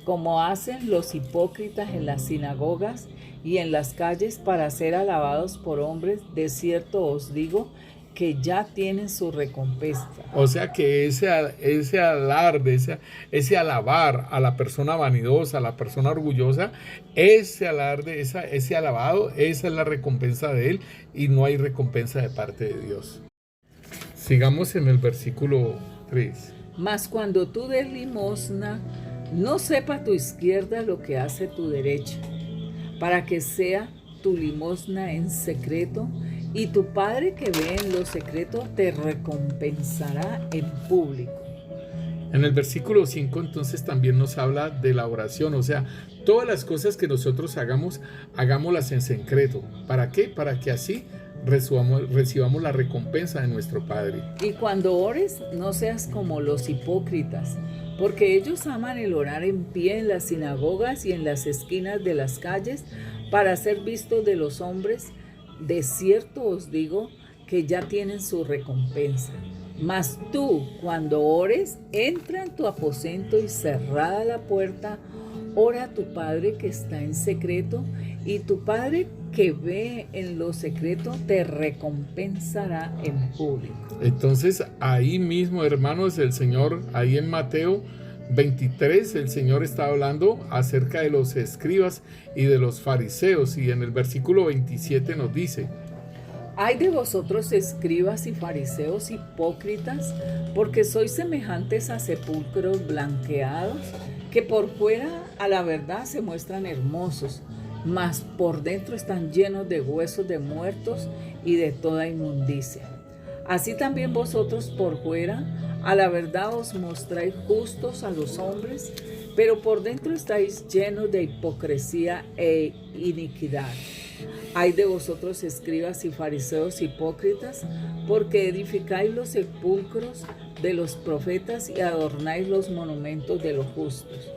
Como hacen los hipócritas en las sinagogas y en las calles para ser alabados por hombres, de cierto os digo que ya tienen su recompensa. O sea que ese alarde, ese alabar a la persona vanidosa, a la persona orgullosa, ese alarde, ese alabado, esa es la recompensa de él, y no hay recompensa de parte de Dios. Sigamos en el versículo 3. Mas cuando tú des limosna, no sepa tu izquierda lo que hace tu derecha, para que sea tu limosna en secreto, y tu Padre que ve en lo secreto te recompensará en público. En el versículo 5 entonces también nos habla de la oración, o sea, todas las cosas que nosotros hagamos, hagámoslas en secreto. ¿Para qué? Para que así recibamos la recompensa de nuestro Padre. Y cuando ores, no seas como los hipócritas, porque ellos aman el orar en pie en las sinagogas y en las esquinas de las calles para ser vistos de los hombres. De cierto os digo que ya tienen su recompensa. Mas tú, cuando ores, entra en tu aposento y cerrada la puerta, ora a tu Padre que está en secreto, y tu Padre que ve en lo secreto te recompensará en público. Entonces, ahí mismo, hermanos, el Señor, ahí en Mateo 23, el Señor está hablando acerca de los escribas y de los fariseos, y en el versículo 27 nos dice: Ay de vosotros, escribas y fariseos hipócritas, porque sois semejantes a sepulcros blanqueados, que por fuera a la verdad se muestran hermosos, mas por dentro están llenos de huesos de muertos y de toda inmundicia. Así también vosotros por fuera a la verdad os mostráis justos a los hombres, pero por dentro estáis llenos de hipocresía e iniquidad. Ay de vosotros, escribas y fariseos hipócritas, porque edificáis los sepulcros de los profetas y adornáis los monumentos de los justos.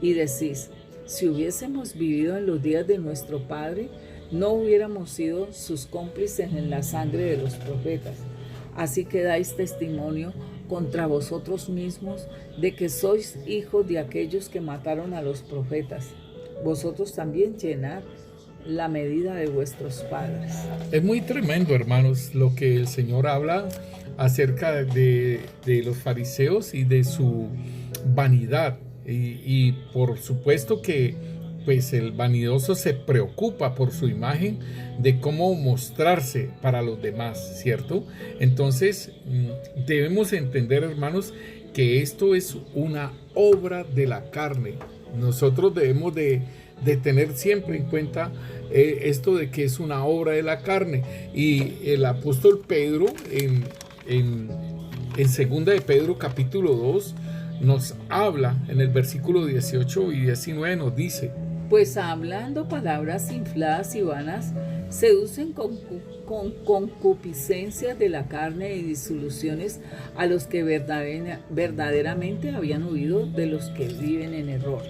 Y decís, si hubiésemos vivido en los días de nuestro Padre, no hubiéramos sido sus cómplices en la sangre de los profetas. Así que dais testimonio contra vosotros mismos de que sois hijos de aquellos que mataron a los profetas. Vosotros también llenad la medida de vuestros padres. Es muy tremendo, hermanos, lo que el Señor habla acerca de los fariseos y de su vanidad. Y por supuesto que pues el vanidoso se preocupa por su imagen, de cómo mostrarse para los demás, ¿cierto? Entonces debemos entender, hermanos, que esto es una obra de la carne. Nosotros debemos de tener siempre en cuenta esto de que es una obra de la carne. Y el apóstol Pedro en 2 de Pedro capítulo 2 nos habla en el versículo 18 y 19, nos dice: pues hablando palabras infladas y vanas, seducen con concupiscencias de la carne y disoluciones a los que verdaderamente habían huido de los que viven en error.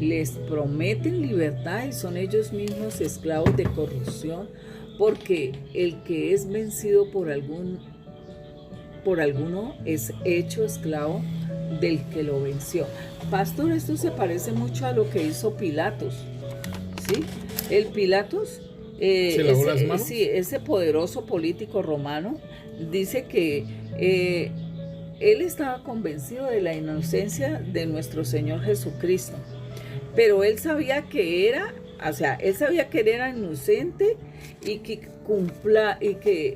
Les prometen libertad y son ellos mismos esclavos de corrupción, porque el que es vencido por alguno es hecho esclavo del que lo venció. Pastor, esto se parece mucho a lo que hizo Pilatos, ¿sí? El Pilatos, ¿se lavó las manos? Sí, ese poderoso político romano, dice que él estaba convencido de la inocencia de nuestro Señor Jesucristo, pero él sabía que era inocente y que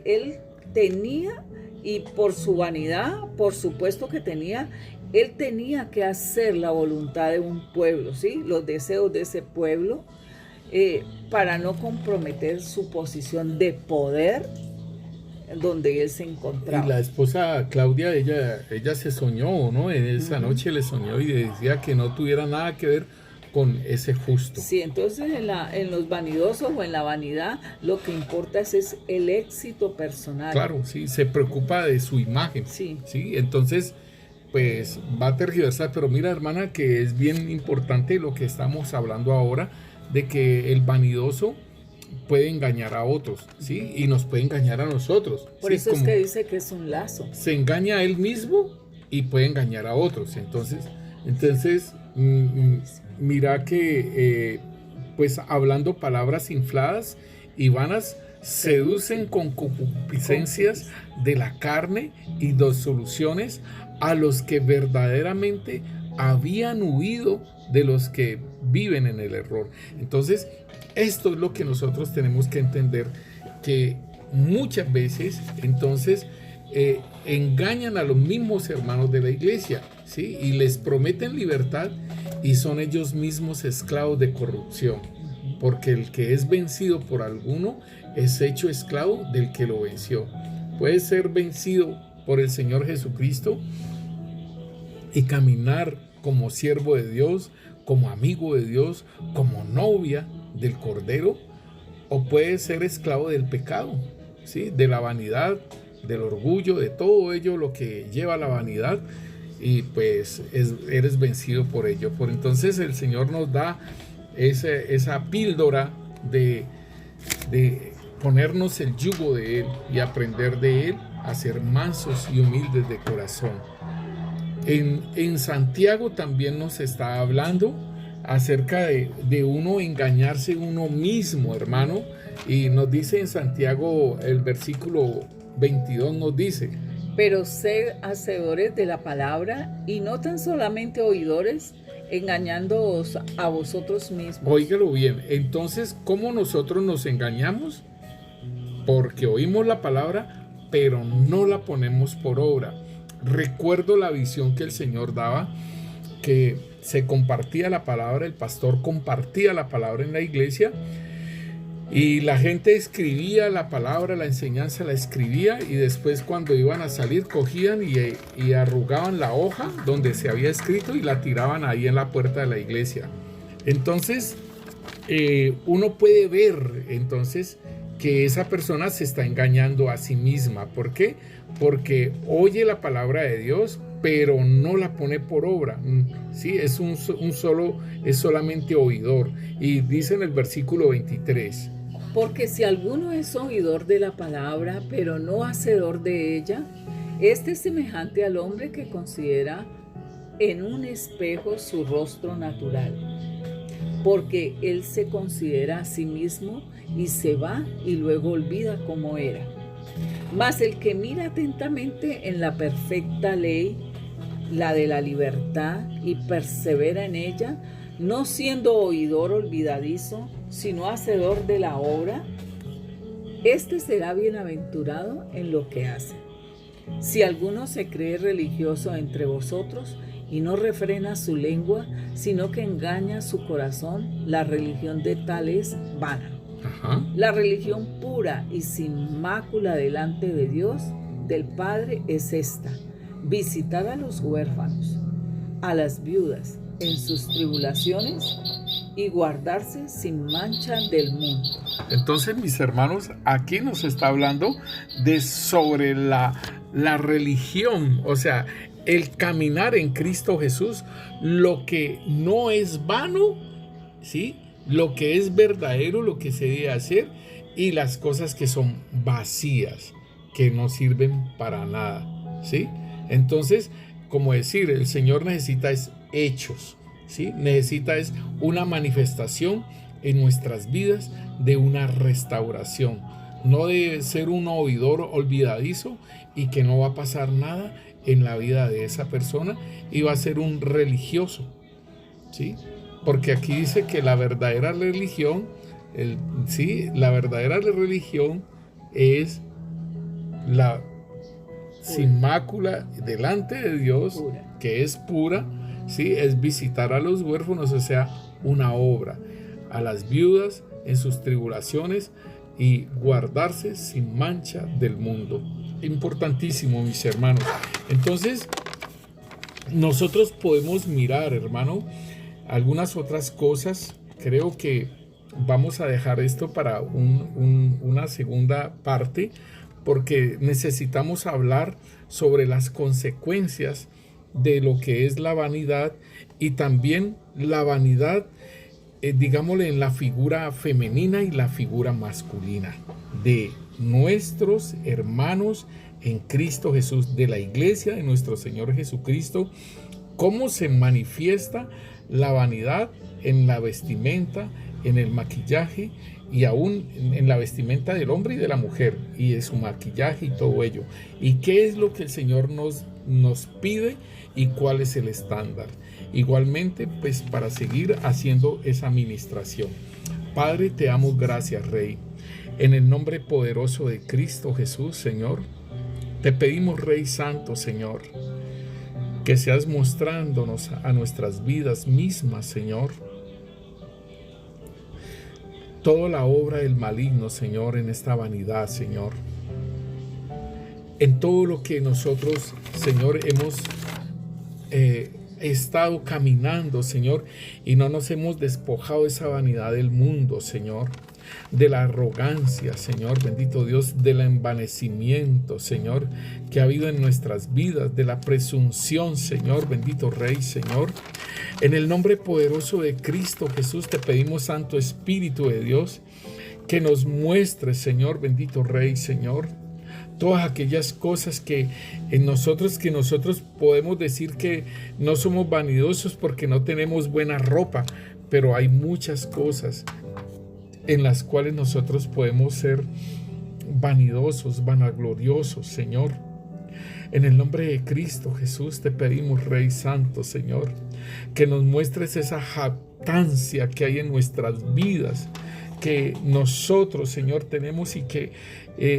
él tenía, y por su vanidad, por supuesto que tenía, él tenía que hacer la voluntad de un pueblo, ¿sí? Los deseos de ese pueblo, para no comprometer su posición de poder donde él se encontraba. Y la esposa Claudia, ella se soñó, ¿no? En esa noche le soñó y decía que no tuviera nada que ver con ese justo. Sí, entonces en los vanidosos o en la vanidad, lo que importa es el éxito personal. Claro, sí, se preocupa de su imagen. Sí. Sí, entonces pues va a tergiversar, pero mira, hermana, que es bien importante lo que estamos hablando ahora, de que el vanidoso puede engañar a otros, ¿sí? Y nos puede engañar a nosotros. Por ¿sí? eso es que dice que es un lazo. Se engaña a él mismo y puede engañar a otros. Entonces mira que pues hablando palabras infladas y vanas, seducen con concupiscencias de la carne y disoluciones a los que verdaderamente habían huido de los que viven en el error. Entonces, esto es lo que nosotros tenemos que entender, que muchas veces, entonces, engañan a los mismos hermanos de la iglesia, ¿sí? Y les prometen libertad y son ellos mismos esclavos de corrupción, porque el que es vencido por alguno es hecho esclavo del que lo venció. Puede ser vencido por el Señor Jesucristo y caminar como siervo de Dios, como amigo de Dios, como novia del Cordero, o puede ser esclavo del pecado, ¿sí? De la vanidad, del orgullo, de todo ello lo que lleva a la vanidad, y pues eres vencido por ello. Por entonces el Señor nos da esa píldora de ponernos el yugo de Él y aprender de Él a ser mansos y humildes de corazón. En Santiago también nos está hablando acerca de uno engañarse uno mismo, hermano, y nos dice en Santiago el versículo 22, nos dice: pero sed hacedores de la palabra y no tan solamente oidores, engañándoos a vosotros mismos. Óigalo bien, entonces, ¿cómo nosotros nos engañamos? porque oímos la palabra, pero no la ponemos por obra. Recuerdo la visión que el Señor daba, que se compartía la palabra, el pastor compartía la palabra en la iglesia y la gente escribía la palabra, la enseñanza la escribía, y después cuando iban a salir cogían y arrugaban la hoja donde se había escrito y la tiraban ahí en la puerta de la iglesia. Entonces uno puede ver entonces que esa persona se está engañando a sí misma. ¿Por qué? Porque oye la palabra de Dios, pero no la pone por obra. ¿Sí? Es solamente oidor. Y dice en el versículo 23: porque si alguno es oidor de la palabra, pero no hacedor de ella, este es semejante al hombre que considera en un espejo su rostro natural, porque él se considera a sí mismo y se va y luego olvida cómo era. Mas el que mira atentamente en la perfecta ley, la de la libertad, y persevera en ella, no siendo oidor olvidadizo, sino hacedor de la obra, este será bienaventurado en lo que hace. Si alguno se cree religioso entre vosotros y no refrena su lengua, sino que engaña su corazón, la religión de tal es vana. La religión pura y sin mácula delante de Dios, del Padre, es esta: visitar a los huérfanos, a las viudas en sus tribulaciones, y guardarse sin mancha del mundo. Entonces, mis hermanos, aquí nos está hablando sobre la religión, o sea, el caminar en Cristo Jesús, lo que no es vano, ¿sí? Lo que es verdadero, lo que se debe hacer, y las cosas que son vacías, que no sirven para nada, ¿sí? Entonces, como decir, el Señor necesita es hechos, ¿sí? Necesita es una manifestación en nuestras vidas de una restauración, no de ser un oidor olvidadizo y que no va a pasar nada en la vida de esa persona y va a ser un religioso, ¿sí? Porque aquí dice que la verdadera religión, la verdadera religión es la sin mácula delante de Dios, que es pura, ¿sí? Es visitar a los huérfanos, o sea, una obra, a las viudas en sus tribulaciones, y guardarse sin mancha del mundo. Importantísimo, mis hermanos. Entonces, nosotros podemos mirar, hermano, algunas otras cosas. Creo que vamos a dejar esto para una segunda parte, porque necesitamos hablar sobre las consecuencias de lo que es la vanidad, y también la vanidad, digámosle, en la figura femenina y la figura masculina de nuestros hermanos en Cristo Jesús, de la iglesia de nuestro Señor Jesucristo. Cómo se manifiesta la vanidad en la vestimenta, en el maquillaje, y aún en la vestimenta del hombre y de la mujer, y de su maquillaje y todo ello. Y qué es lo que el Señor nos pide y cuál es el estándar. Igualmente, pues, para seguir haciendo esa administración. Padre, te damos gracias, Rey. En el nombre poderoso de Cristo Jesús, Señor, te pedimos, Rey Santo, Señor, que seas mostrándonos a nuestras vidas mismas, Señor, toda la obra del maligno, Señor, en esta vanidad, Señor. En todo lo que nosotros, Señor, hemos estado caminando, Señor, y no nos hemos despojado de esa vanidad del mundo, Señor, de la arrogancia, Señor, bendito Dios, del envanecimiento, Señor, que ha habido en nuestras vidas, de la presunción, Señor, bendito Rey, Señor. En el nombre poderoso de Cristo Jesús te pedimos, Santo Espíritu de Dios, que nos muestre, Señor, bendito Rey, Señor, todas aquellas cosas que nosotros podemos decir que no somos vanidosos porque no tenemos buena ropa, pero hay muchas cosas en las cuales nosotros podemos ser vanidosos, vanagloriosos, Señor. En el nombre de Cristo Jesús te pedimos, Rey Santo, Señor, que nos muestres esa jactancia que hay en nuestras vidas, que nosotros, Señor, tenemos y que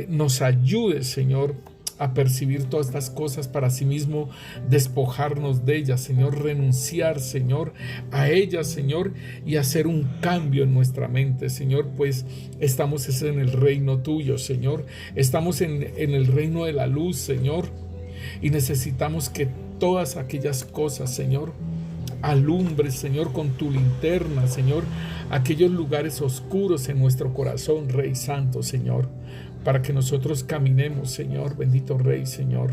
nos ayude, Señor, a percibir todas estas cosas para sí mismo despojarnos de ellas, Señor, renunciar, Señor, a ellas, Señor, y hacer un cambio en nuestra mente, Señor, pues estamos en el reino tuyo, Señor, estamos en el reino de la luz, Señor, y necesitamos que todas aquellas cosas, Señor, alumbres, Señor, con tu linterna, Señor, aquellos lugares oscuros en nuestro corazón, Rey Santo, Señor, para que nosotros caminemos, Señor, bendito Rey, Señor,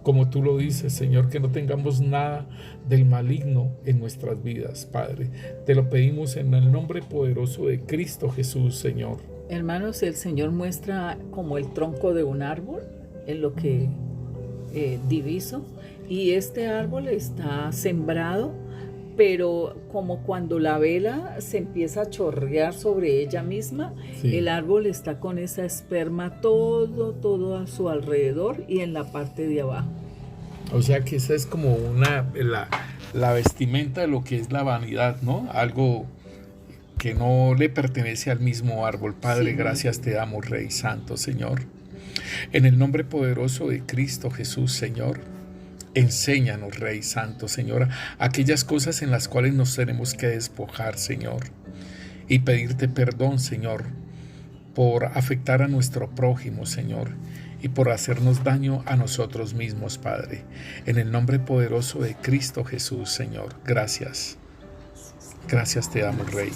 como tú lo dices, Señor, que no tengamos nada del maligno en nuestras vidas, Padre. Te lo pedimos en el nombre poderoso de Cristo Jesús, Señor. Hermanos, el Señor muestra como el tronco de un árbol en lo que diviso, y este árbol está sembrado, pero como cuando la vela se empieza a chorrear sobre ella misma, sí, el árbol está con esa esperma todo a su alrededor y en la parte de abajo. O sea que esa es como la vestimenta de lo que es la vanidad, ¿no? Algo que no le pertenece al mismo árbol. Padre, sí, gracias te damos, Rey Santo, Señor. En el nombre poderoso de Cristo Jesús, Señor, enséñanos, Rey Santo, Señor, aquellas cosas en las cuales nos tenemos que despojar, Señor, y pedirte perdón, Señor, por afectar a nuestro prójimo, Señor, y por hacernos daño a nosotros mismos, Padre. En el nombre poderoso de Cristo Jesús, Señor, gracias. Gracias te damos, Rey.